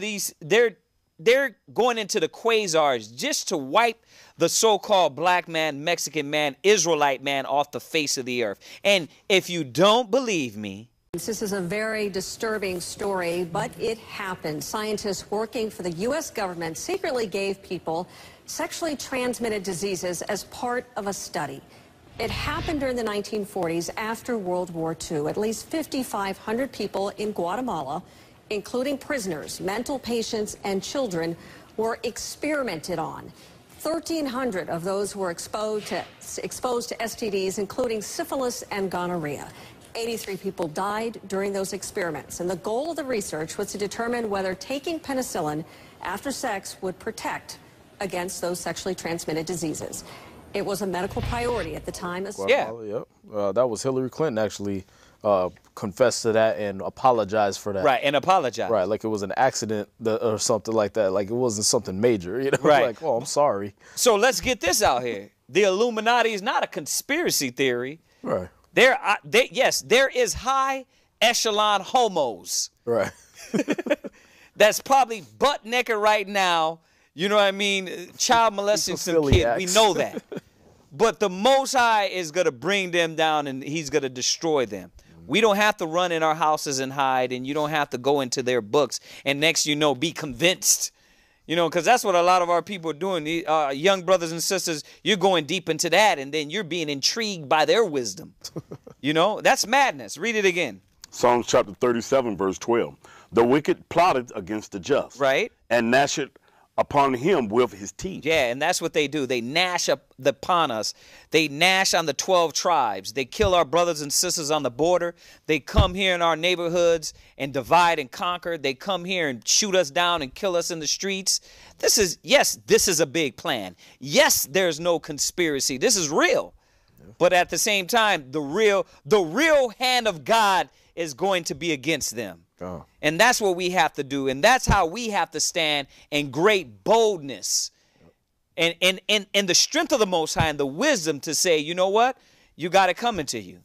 they're going into the quasars just to wipe the so-called black man, Mexican man, Israelite man off the face of the earth. And if you don't believe me, this is a very disturbing story, but it happened. Scientists working for the U.S. government secretly gave people sexually transmitted diseases as part of a study. It happened during the 1940s after World War II. At least 5,500 people in Guatemala, including prisoners, mental patients, and children, were experimented on. 1,300 of those were exposed to STDs, including syphilis and gonorrhea. 83 people died during those experiments, and the goal of the research was to determine whether taking penicillin after sex would protect against those sexually transmitted diseases. It was a medical priority at the time. Yep. That was Hillary Clinton actually confessed to that and apologized for that. Right, and apologized. Right, like it was an accident or something like that. Like it wasn't something major, you know? Right. Like, oh, I'm sorry. So let's get this out here. The Illuminati is not a conspiracy theory. Right. Yes, there is high echelon homos. Right. That's probably butt naked right now. You know what I mean? Child molesting some kid. We know that. But the Most High is going to bring them down and he's going to destroy them. We don't have to run in our houses and hide, and you don't have to go into their books and next you know, be convinced. You know, because that's what a lot of our people are doing. Young brothers and sisters, you're going deep into that, and then you're being intrigued by their wisdom. You know, that's madness. Read it again. Psalms chapter 37, verse 12. The wicked plotted against the just. Right. And gnashed upon him with his teeth. Yeah, and that's what they do. They gnash upon us. They gnash on the 12 tribes. They kill our brothers and sisters on the border. They come here in our neighborhoods and divide and conquer. They come here and shoot us down and kill us in the streets. This is a big plan. Yes, there's no conspiracy. This is real. Yeah. But at the same time, the real hand of God is going to be against them. Oh. And that's what we have to do. And that's how we have to stand in great boldness and the strength of the Most High and the wisdom to say, you know what? You got it coming to you.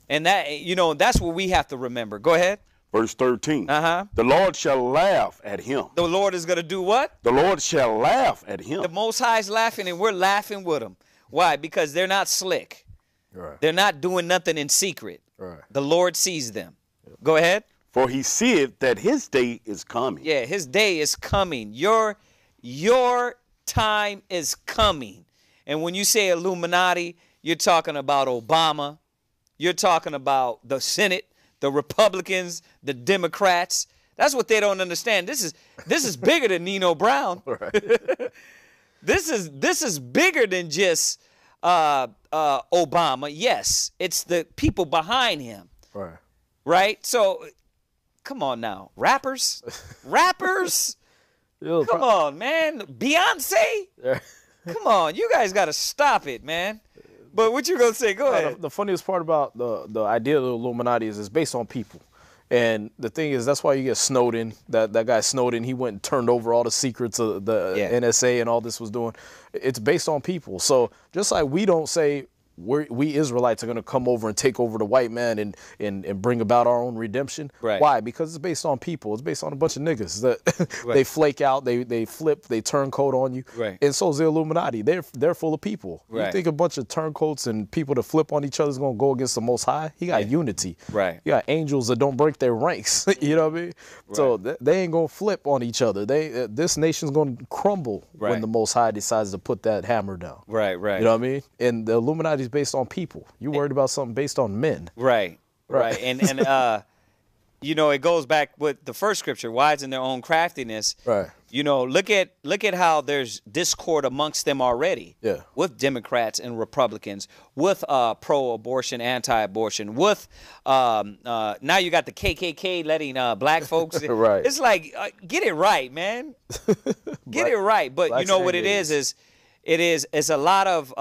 And that, you know, that's what we have to remember. Go ahead. Verse 13. The Lord shall laugh at him. The Lord is going to do what? The Lord shall laugh at him. The Most High is laughing and we're laughing with him. Why? Because they're not slick. Right. They're not doing nothing in secret. Right. The Lord sees them. Yep. Go ahead. For he seeth that his day is coming. Yeah, his day is coming. Your time is coming. And when you say Illuminati, you're talking about Obama. You're talking about the Senate, the Republicans, the Democrats. That's what they don't understand. This is bigger than Nino Brown. Right. This is bigger than just Obama. Yes, it's the people behind him. Right. Right? So come on now. Rappers? Come on, man. Beyonce? Come on. You guys got to stop it, man. But what you going to say? Go ahead. The funniest part about the idea of the Illuminati is it's based on people. And the thing is, that's why you get Snowden. That guy Snowden, he went and turned over all the secrets of the NSA and all this was doing. It's based on people. So just like we don't say we Israelites are going to come over and take over the white man and bring about our own redemption. Right. Why? Because it's based on people. It's based on a bunch of niggas that they flake out, they flip, they turncoat on you. Right. And so is the Illuminati. They're full of people. Right. You think a bunch of turncoats and people that flip on each other is going to go against the Most High? He got unity. Right. You got angels that don't break their ranks. You know what I mean? Right. So they ain't going to flip on each other. This nation's going to crumble when the Most High decides to put that hammer down. Right. You know what I mean? And the Illuminati is based on people. You worried about something based on men. Right. And you know, it goes back with the first scripture, wise in their own craftiness. Right. You know, look at how there's discord amongst them already. Yeah. With Democrats and Republicans, with pro-abortion, anti-abortion, with now you got the KKK letting black folks. Right. It's like get it right, man. Get it right. But you know what it is it's a lot of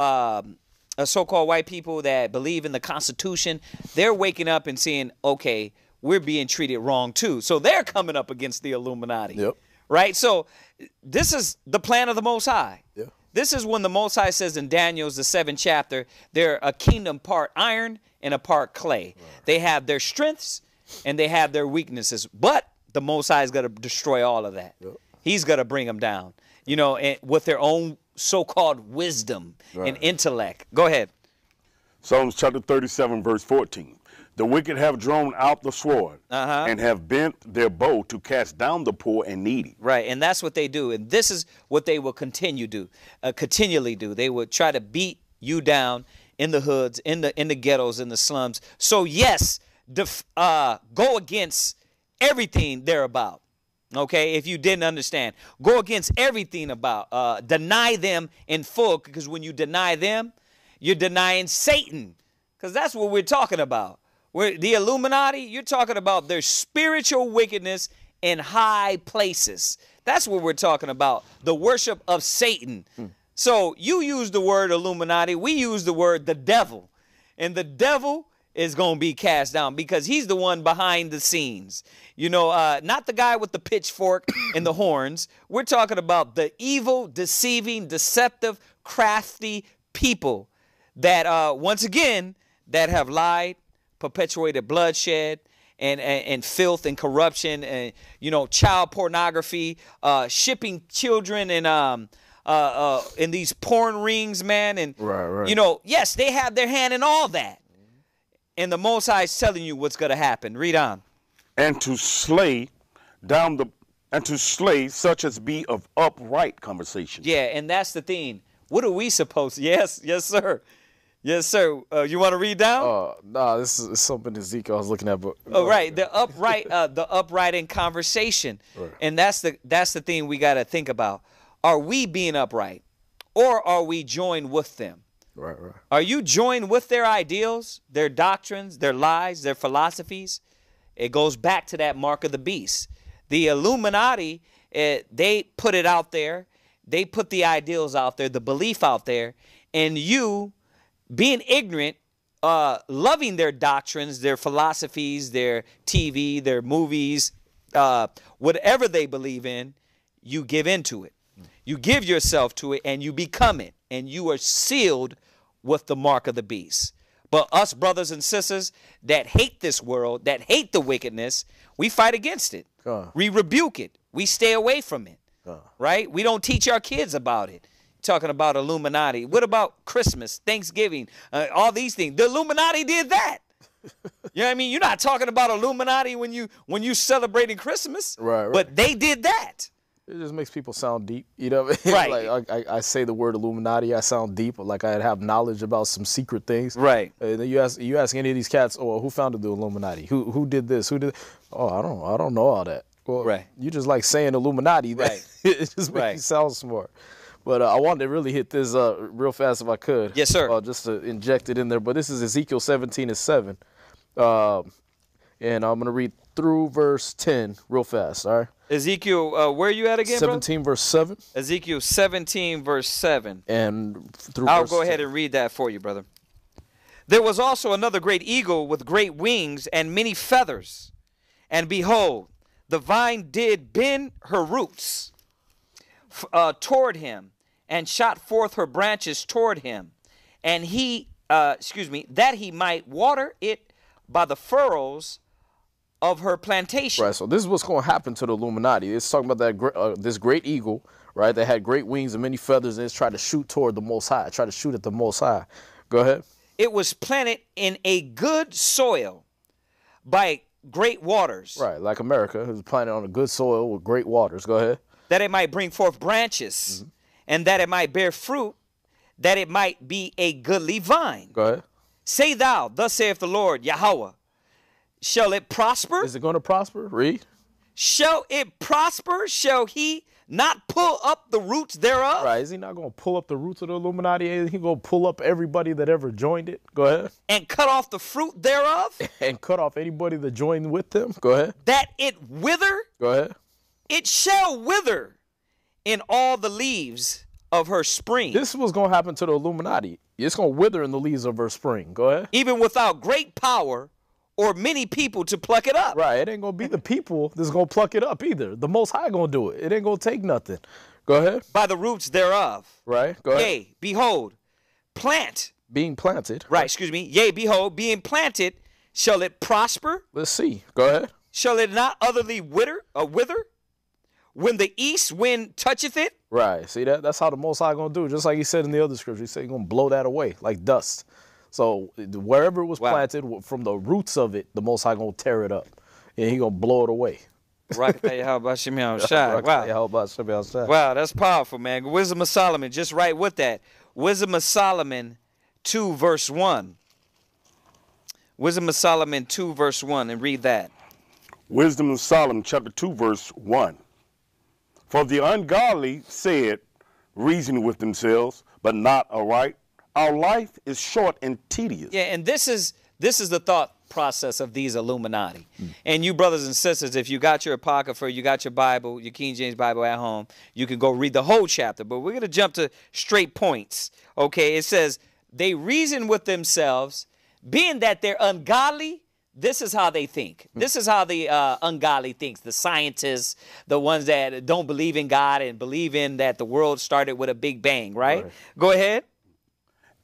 so-called white people that believe in the Constitution. They're waking up and seeing, okay, we're being treated wrong too. So they're coming up against the Illuminati. Yep. Right? So this is the plan of the Most High. Yeah. This is when the Most High says in Daniel's, the 7th chapter, they're a kingdom part iron and a part clay. Right. They have their strengths and they have their weaknesses. But the Most High is going to destroy all of that. Yep. He's going to bring them down, you know, and with their own so-called wisdom and intellect. Go ahead. Psalms chapter 37, verse 14. The wicked have drawn out the sword and have bent their bow to cast down the poor and needy. Right, and that's what they do. And this is what they will continually do. They will try to beat you down in the hoods, in the ghettos, in the slums. So, yes, go against everything they're about. Okay, if you didn't understand, go against everything about, deny them in full, because when you deny them, you're denying Satan, because that's what we're talking about. The Illuminati, you're talking about their spiritual wickedness in high places. That's what we're talking about, the worship of Satan. So you use the word Illuminati, we use the word the devil, and the devil is going to be cast down because he's the one behind the scenes. You know, not the guy with the pitchfork and the horns. We're talking about the evil, deceiving, deceptive, crafty people that, once again, that have lied, perpetuated bloodshed and filth and corruption and, you know, child pornography, shipping children in these porn rings, man. And, you know, yes, they have their hand in all that. And the Most High is telling you what's going to happen. Read on. And to slay such as be of upright conversation. Yeah, and that's the thing. What are we supposed to? Yes, sir. Yes, sir. You want to read down? No, this is something Ezekiel I was looking at. But right, the upright in conversation, and that's the thing we got to think about. Are we being upright, or are we joined with them? Right. Are you joined with their ideals, their doctrines, their lies, their philosophies? It goes back to that mark of the beast. The Illuminati, they put it out there. They put the ideals out there, the belief out there, and you, being ignorant, loving their doctrines, their philosophies, their TV, their movies, whatever they believe in, you give into it. You give yourself to it and you become it. And you are sealed with the mark of the beast. But us brothers and sisters that hate this world, that hate the wickedness, we fight against it. We rebuke it. We stay away from it. Right? We don't teach our kids about it. Talking about Illuminati. What about Christmas, Thanksgiving, all these things? The Illuminati did that. You know what I mean? You're not talking about Illuminati when you celebrating Christmas. Right. But they did that. It just makes people sound deep, you know what I mean? Right. Like I say the word Illuminati, I sound deep, like I have knowledge about some secret things. Right. And then you ask any of these cats, oh, who founded the Illuminati? Who did this? Who did? Oh, I don't know all that. Well, right. You just like saying Illuminati. Right. It just makes you sound smart. But I wanted to really hit this real fast if I could. Yes, sir. Just to inject it in there. But this is Ezekiel 17:7. And I'm going to read through verse 10 real fast, all right? Ezekiel, where are you at again, 17 verse 7. Ezekiel 17 verse 7. And through I'll verse go ahead 10. and read that for you, brother. There was also another great eagle with great wings and many feathers. And behold, the vine did bend her roots toward him and shot forth her branches toward him. And that he might water it by the furrows of her plantation. Right, so this is what's going to happen to the Illuminati. It's talking about that this great eagle, right, that had great wings and many feathers, and it's trying to shoot toward the Most High, try to shoot at the Most High. Go ahead. It was planted in a good soil by great waters. Right, like America, it was planted on a good soil with great waters. Go ahead. That it might bring forth branches, and that it might bear fruit, that it might be a goodly vine. Go ahead. Say thou, thus saith the Lord, Yahweh, shall it prosper? Is it going to prosper? Read. Shall it prosper? Shall he not pull up the roots thereof? Right. Is he not going to pull up the roots of the Illuminati? Is he going to pull up everybody that ever joined it? Go ahead. And cut off the fruit thereof? And cut off anybody that joined with them? Go ahead. That it wither? Go ahead. It shall wither in all the leaves of her spring. This is what's going to happen to the Illuminati. It's going to wither in the leaves of her spring. Go ahead. Even without great power or many people to pluck it up. Right. It ain't going to be the people that's going to pluck it up either. The Most High going to do it. It ain't going to take nothing. Go ahead. By the roots thereof. Right. Go ahead. Yea, behold, plant. Being planted. Right, excuse me. Yea, behold, being planted, shall it prosper? Let's see. Go ahead. Shall it not utterly wither? When the east wind toucheth it? Right. See that? That's how the Most High going to do it. Just like he said in the other scripture. He said he's going to blow that away like dust. So wherever it was planted, from the roots of it, the Most High going to tear it up. And he going to blow it away. Wow. Wow, that's powerful, man. Wisdom of Solomon, just right with that. Wisdom of Solomon 2 verse 1. Wisdom of Solomon 2 verse 1, and read that. Wisdom of Solomon chapter 2 verse 1. For the ungodly said, reason with themselves, but not aright. Our life is short and tedious. Yeah, and this is the thought process of these Illuminati. And you brothers and sisters, if you got your Apocrypha, you got your Bible, your King James Bible at home, you can go read the whole chapter. But we're going to jump to straight points. Okay, it says, they reason with themselves, being that they're ungodly. This is how they think. This is how the ungodly thinks. The scientists, the ones that don't believe in God and believe in that the world started with a big bang, right? Go ahead.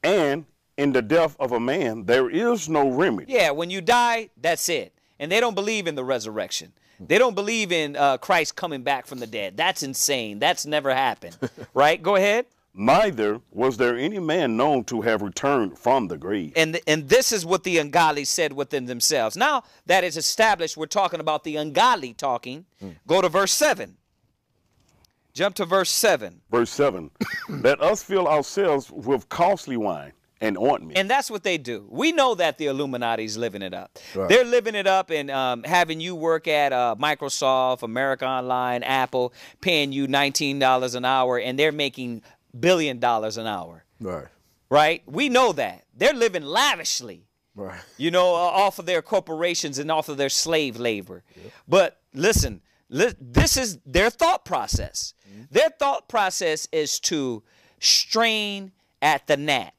And in the death of a man, there is no remedy. Yeah, when you die, that's it. And they don't believe in the resurrection. They don't believe in Christ coming back from the dead. That's insane. That's never happened. Right? Go ahead. Neither was there any man known to have returned from the grave. And this is what the ungodly said within themselves. Now that is established, we're talking about the ungodly talking. Go to verse 7. Jump to verse 7. Verse 7. Let us fill ourselves with costly wine and ointment. And that's what they do. We know that the Illuminati's living it up. Right. They're living it up and having you work at Microsoft, America Online, Apple, paying you $19 an hour, and they're making $1 billion an hour. Right. Right? We know that. They're living lavishly. Right. You know, off of their corporations and off of their slave labor. Yep. But listen, this is their thought process. Their thought process is to strain at the gnat.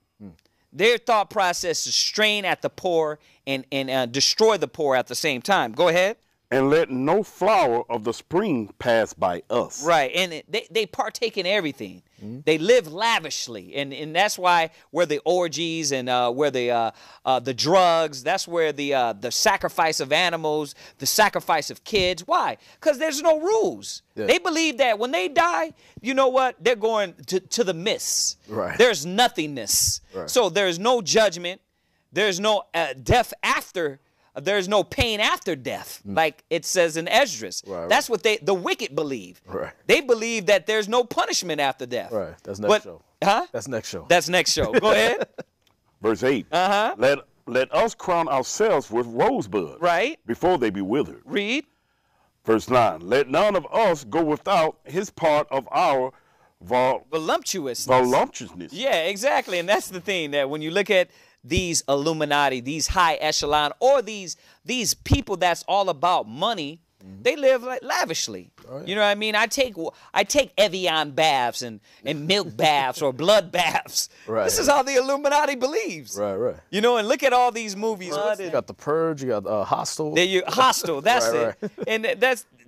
Their thought process is strain at the poor and destroy the poor at the same time. Go ahead. And let no flower of the spring pass by us. Right, and they partake in everything. They live lavishly, and that's why where the orgies and where the drugs, that's where the sacrifice of animals, the sacrifice of kids. Why? Because there's no rules. Yeah. They believe that when they die, you know what? They're going to the mists. Right. There's nothingness. Right. So there's no judgment. There's no death after. There's no pain after death, like it says in Esdras. Right, that's what the wicked believe. Right. They believe that there's no punishment after death. Right. That's next show. Huh? That's next show. That's next show. Go ahead. Verse 8. Let us crown ourselves with rosebuds. Right. Before they be withered. Read. Verse 9. Let none of us go without his part of our voluptuousness. Yeah, exactly. And that's the thing, that when you look at these Illuminati, these high echelon, or these people that's all about money, they live like lavishly. Oh, yeah. You know what I mean? I take Evian baths and milk baths or blood baths. Right. This is how the Illuminati believes. Right, right. You know, and look at all these movies. You got The Purge, you got Hostel. Hostel, that's right, it. Right. And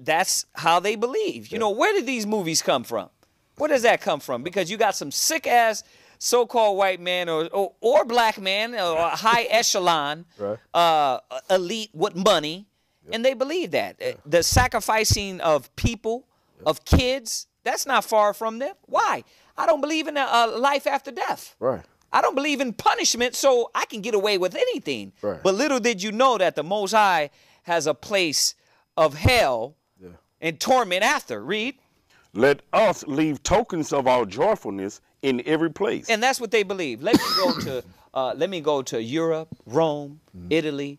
that's how they believe. You know, where did these movies come from? Where does that come from? Because you got some sick ass so-called white man or black man or high echelon elite with money, and they believe that. The sacrificing of people, of kids, that's not far from them. Why? I don't believe in a life after death. Right. I don't believe in punishment, so I can get away with anything. Right. But little did you know that the Most High has a place of hell and torment after. Read. Let us leave tokens of our joyfulness in every place. And that's what they believe. Let me go to Europe, Rome, Italy,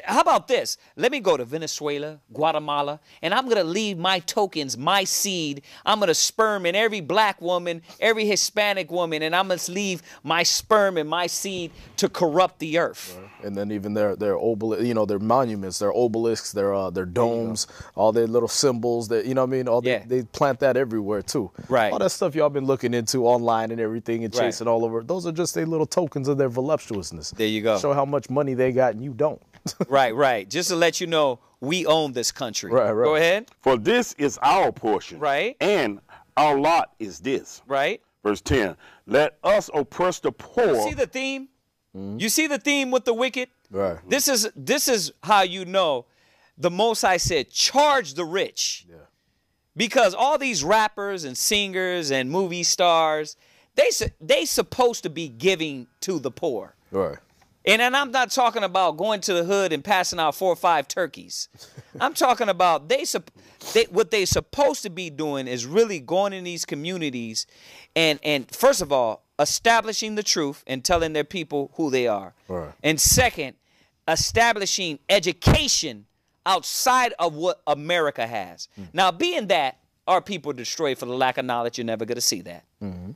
How about this? Let me go to Venezuela, Guatemala, and I'm going to leave my tokens, my seed. I'm going to sperm in every black woman, every Hispanic woman, and I'm going to leave my sperm and my seed to corrupt the earth. Right. And then even their you know, their monuments, their obelisks, their domes, all their little symbols, that, you know what I mean? All they plant that everywhere too. Right. All that stuff y'all been looking into online and everything and chasing all over. Those are just their little tokens of their voluptuousness. There you go. Show how much money they got and you don't. Right. Just to let you know, we own this country. Right. Go ahead. For this is our portion. Right. And our lot is this. Right. Verse 10. Let us oppress the poor. You see the theme? You see the theme with the wicked? Right. This is how you know the Most High said, charge the rich. Yeah. Because all these rappers and singers and movie stars, they supposed to be giving to the poor. Right. And I'm not talking about going to the hood and passing out 4 or 5 turkeys. I'm talking about what they supposed to be doing is really going in these communities and first of all, establishing the truth and telling their people who they are. Right. And second, establishing education outside of what America has. Now, being that our people are destroyed for the lack of knowledge, you're never going to see that.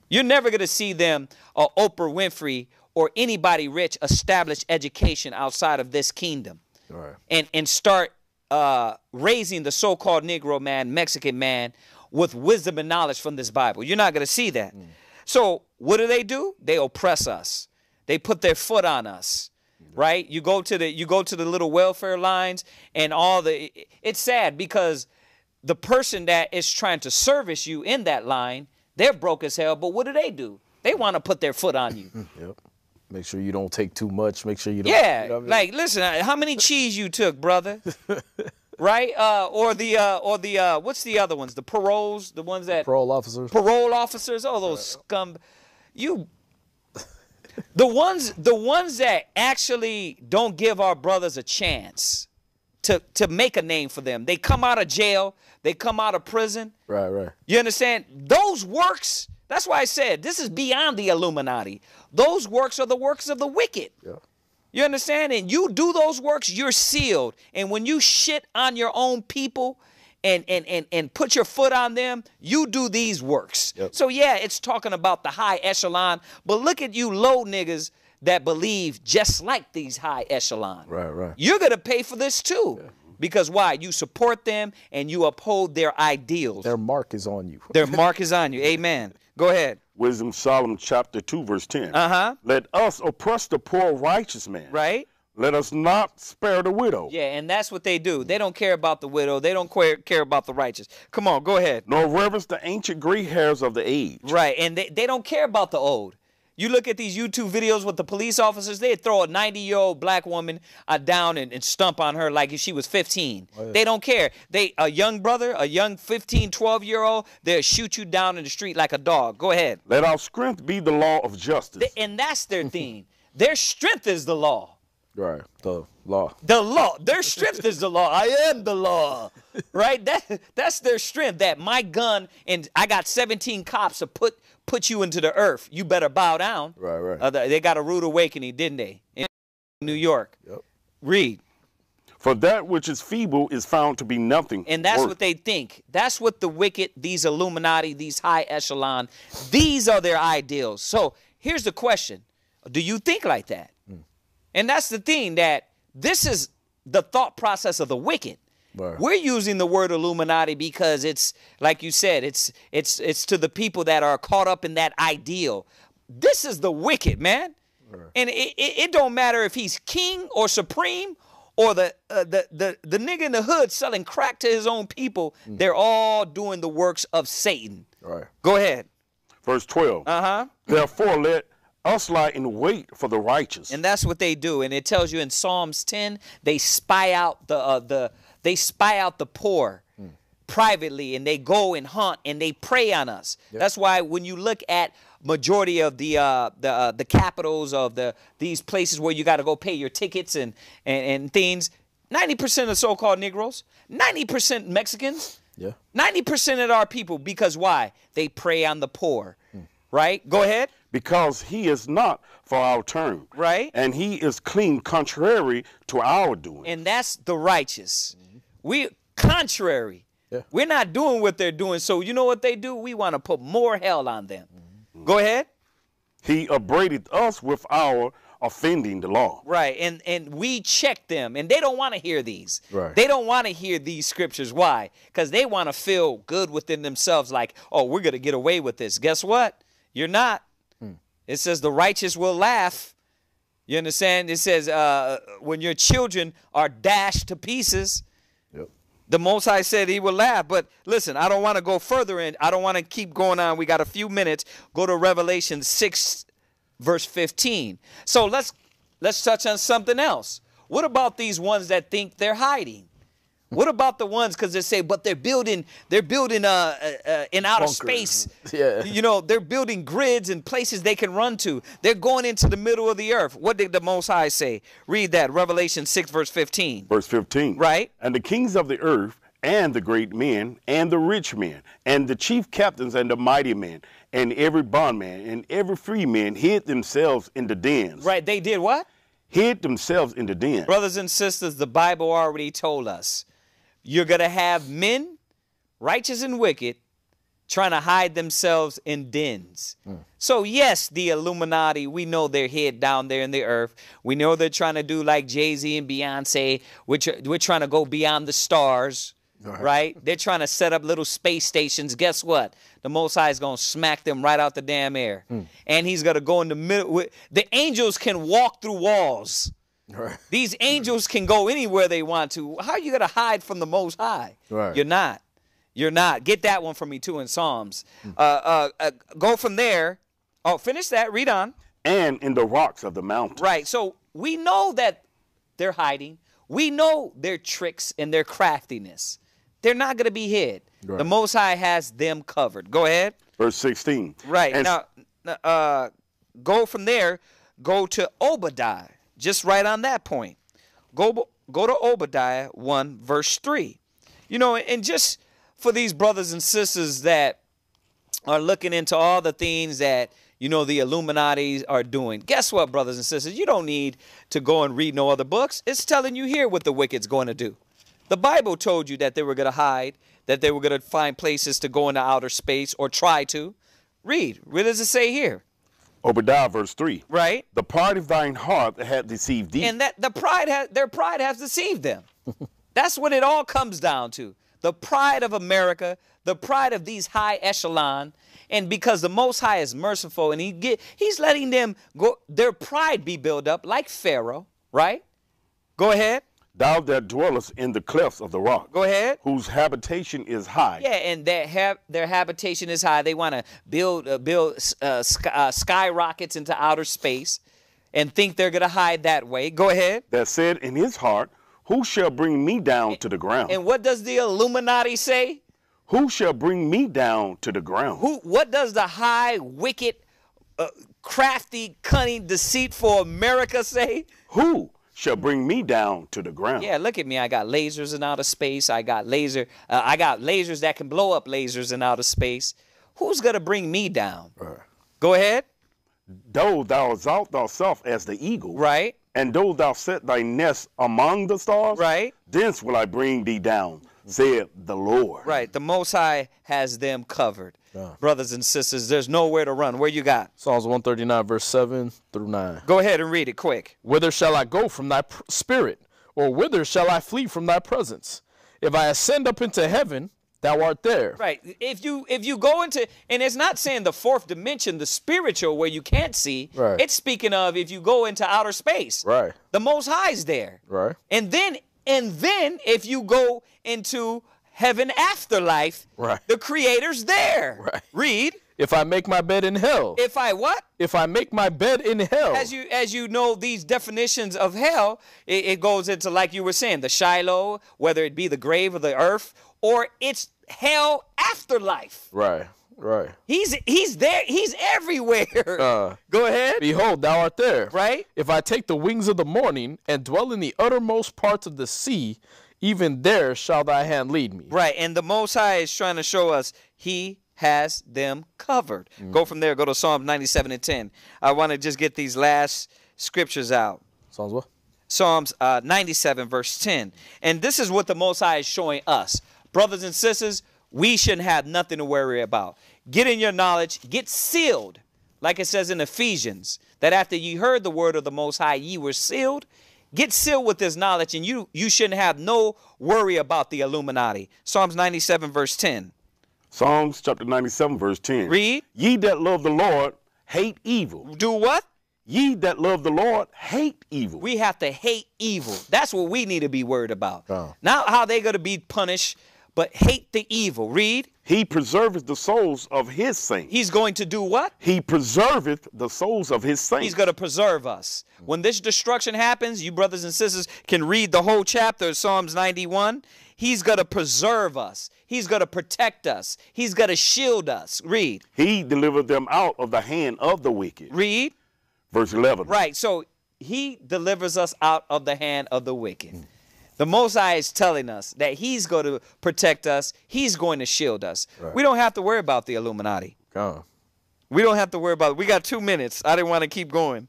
You're never going to see them or Oprah Winfrey or anybody rich establish education outside of this kingdom. Right. And start raising the so-called Negro man, Mexican man with wisdom and knowledge from this Bible. You're not going to see that. So what do? They oppress us. They put their foot on us. Right? You go to the little welfare lines and it's sad because the person that is trying to service you in that line, they're broke as hell, but what do? They want to put their foot on you. Yep. Make sure you don't take too much. Make sure you don't. Yeah, you know what I mean? like listen, how many cheese you took, brother? Right? Or the what's the other ones? The paroles, the ones that parole officers. Parole officers, all those scum. The ones that actually don't give our brothers a chance to make a name for them. They come out of jail, they come out of prison. Right. You understand? Those works, that's why I said this is beyond the Illuminati. Those works are the works of the wicked. Yeah. You understand? And you do those works, you're sealed. And when you shit on your own people and put your foot on them, you do these works. Yep. So yeah, it's talking about the high echelon, but look at you low niggas that believe just like these high echelon. Right. You're going to pay for this too. Yeah. Because why? You support them and you uphold their ideals. Their mark is on you. Their mark is on you. Amen. Go ahead. Wisdom Solomon chapter 2 verse 10. Let us oppress the poor righteous man. Right. Let us not spare the widow. Yeah, and that's what they do. They don't care about the widow. They don't care about the righteous. Come on, go ahead. Nor reverence the ancient gray hairs of the age. Right, and they don't care about the old. You look at these YouTube videos with the police officers, they throw a 90-year-old black woman down and stump on her like if she was 15. Oh, yeah. They don't care. A young brother, a young 15, 12-year-old, they'll shoot you down in the street like a dog. Go ahead. Let our strength be the law of justice. And that's their thing. Their strength is the law. Right, the law. The law. Their strength is the law. I am the law. Right? That's their strength. That my gun and I got 17 cops to put you into the earth. You better bow down. Right. They got a rude awakening, didn't they? In New York. Yep. Read. For that which is feeble is found to be nothing. And that's what they think. That's what the wicked, these Illuminati, these high echelon, these are their ideals. So here's the question. Do you think like that? And that's the thing, that this is the thought process of the wicked. Right. We're using the word Illuminati because it's, like you said, it's to the people that are caught up in that ideal. This is the wicked, man. Right. And it don't matter if he's king or supreme or the nigga in the hood selling crack to his own people. They're all doing the works of Satan. Right. Go ahead. Verse 12. Therefore let us lie in wait for the righteous. And that's what they do. And it tells you in Psalms 10, they spy out the poor privately, and they go and hunt and they prey on us. Yep. That's why when you look at majority of the capitals of these places where you got to go pay your tickets and things, 90% of so-called Negroes, 90% Mexicans, 90% of our people, because why? They prey on the poor. Right? Go ahead. Because he is not for our turn. Right. And he is clean contrary to our doing. And that's the righteous. We contrary. Yeah. We're not doing what they're doing. So you know what they do? We want to put more hell on them. Go ahead. He upbraided us with our offending the law. Right. And we check them, and they don't want to hear these. Right. They don't want to hear these scriptures. Why? Because they want to feel good within themselves, like, oh, we're going to get away with this. Guess what? You're not. It says the righteous will laugh. You understand? It says when your children are dashed to pieces, the Most High said he will laugh. But listen, I don't want to go further in. I don't want to keep going on. We got a few minutes. Go to Revelation 6, verse 15. So let's touch on something else. What about these ones that think they're hiding? What about the ones, because they say, but they're building in outer space. Yeah. You know, they're building grids and places they can run to. They're going into the middle of the earth. What did the Most High say? Read that, Revelation 6, verse 15. Verse 15. Right. And the kings of the earth, and the great men, and the rich men, and the chief captains, and the mighty men, and every bondman, and every free man hid themselves in the dens. Right, they did what? Hid themselves in the dens. Brothers and sisters, the Bible already told us. You're going to have men, righteous and wicked, trying to hide themselves in dens. So, yes, the Illuminati, we know they're hid down there in the earth. We know they're trying to do like Jay-Z and Beyonce. We're trying to go beyond the stars, right? They're trying to set up little space stations. Guess what? The Most High is going to smack them right out the damn air. And he's going to go in the middle. The angels can walk through walls. Right. These angels can go anywhere they want to. How are you going to hide from the Most High? Right. You're not. You're not. Get that one from me, too, in Psalms. Go from there. Oh, finish that. Read on. And in the rocks of the mountains. Right. So we know that they're hiding. We know their tricks and their craftiness. They're not going to be hid. Right. The Most High has them covered. Go ahead. Verse 16. Right. And Now, go from there. Go to Obadiah. Just right on that point. Go to Obadiah 1, verse 3. You know, and just for these brothers and sisters that are looking into all the things that, you know, the Illuminati are doing. Guess what, brothers and sisters? You don't need to go and read no other books. It's telling you here what the wicked's going to do. The Bible told you that they were going to hide, that they were going to find places to go into outer space or try to. Read. What does it say here? Obadiah, verse 3. Right. The pride of thine heart hath deceived thee. And that their pride has deceived them. That's what it all comes down to. The pride of America, the pride of these high echelon, and because the Most High is merciful and he's letting them go, their pride be built up like Pharaoh, right? Go ahead. Thou that dwellest in the clefts of the rock. Go ahead. Whose habitation is high. Yeah, and their habitation is high. They want to build skyrockets into outer space and think they're going to hide that way. Go ahead. That said in his heart, who shall bring me down to the ground? And what does the Illuminati say? Who shall bring me down to the ground? What does the high, wicked, crafty, cunning, deceitful America say? Who shall bring me down to the ground? Yeah, look at me. I got lasers in outer space. I got lasers that can blow up lasers in outer space. Who's going to bring me down? Go ahead. Though thou exalt thyself as the eagle. Right. And though thou set thy nest among the stars. Right. Thence will I bring thee down, saith the Lord. Right. The Most High has them covered. Brothers and sisters, there's nowhere to run. Where you got? Psalms 139, verse 7 through 9. Go ahead and read it quick. Whither shall I go from thy spirit? Or whither shall I flee from thy presence? If I ascend up into heaven, thou art there. Right. If you go into, and it's not saying the fourth dimension, the spiritual where you can't see. Right. It's speaking of if you go into outer space. Right. The Most High's there. Right. And then if you go into heaven afterlife, right, the Creator's there. Right. Read. If I make my bed in hell. If I what? If I make my bed in hell. As you know, these definitions of hell, it goes into, like you were saying, the Shiloh, whether it be the grave or the earth, or it's hell afterlife. Right. Right. He's there. He's everywhere. Go ahead. Behold, thou art there. Right. If I take the wings of the morning and dwell in the uttermost parts of the sea, even there shall thy hand lead me. Right. And the Most High is trying to show us he has them covered. Go from there. Go to Psalm 97 and 10. I want to just get these last scriptures out. Psalms what? Psalms 97 verse 10. And this is what the Most High is showing us. Brothers and sisters, we shouldn't have nothing to worry about. Get in your knowledge. Get sealed. Like it says in Ephesians, that after ye heard the word of the Most High, ye were sealed. Get sealed with this knowledge, and you shouldn't have no worry about the Illuminati. Psalms 97 verse 10. Psalms chapter 97 verse 10. Read. Ye that love the Lord hate evil. Do what? Ye that love the Lord hate evil. We have to hate evil. That's what we need to be worried about. Oh. Not how they're going to be punished, but hate the evil. Read. He preserveth the souls of his saints. He's going to do what? He preserveth the souls of his saints. He's going to preserve us. When this destruction happens, you brothers and sisters can read the whole chapter of Psalms 91. He's going to preserve us. He's going to protect us. He's going to shield us. Read. He delivered them out of the hand of the wicked. Read. Verse 11. Right. So he delivers us out of the hand of the wicked. The Most High is telling us that he's going to protect us. He's going to shield us. Right. We don't have to worry about the Illuminati. We don't have to worry about it. We got 2 minutes. I didn't want to keep going.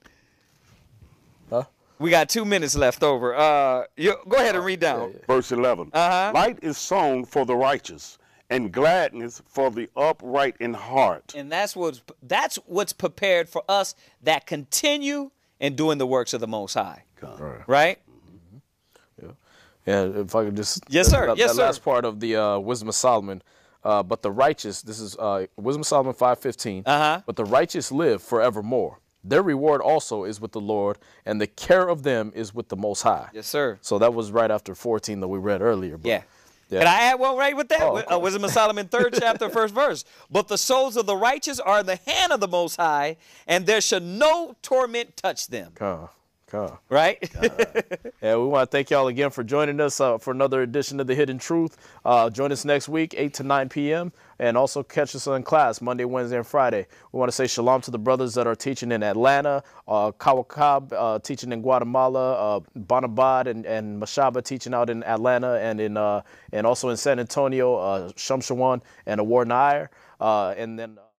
Huh? We got 2 minutes left over. Go ahead and read down. Verse 11. Light is sown for the righteous, and gladness for the upright in heart. And that's what's prepared for us that continue in doing the works of the Most High. Right? Yeah, if I could just... Yes, sir. Yes, that sir. last part of the Wisdom of Solomon. But the righteous, this is Wisdom of Solomon 5:15. But the righteous live forevermore. Their reward also is with the Lord, and the care of them is with the Most High. Yes, sir. So that was right after 14 that we read earlier. But, yeah. Can I add one right with that? Wisdom of Solomon 3rd chapter, 1st verse. But the souls of the righteous are in the hand of the Most High, and there shall no torment touch them. Right? Yeah, we want to thank y'all again for joining us for another edition of The Hidden Truth. Join us next week, 8 to 9 p.m., and also catch us in class Monday, Wednesday, and Friday. We want to say shalom to the brothers that are teaching in Atlanta, Kawakab teaching in Guatemala, Bonabad and Mashaba teaching out in Atlanta, and also in San Antonio, Shamshawan and Awar Nair, and then...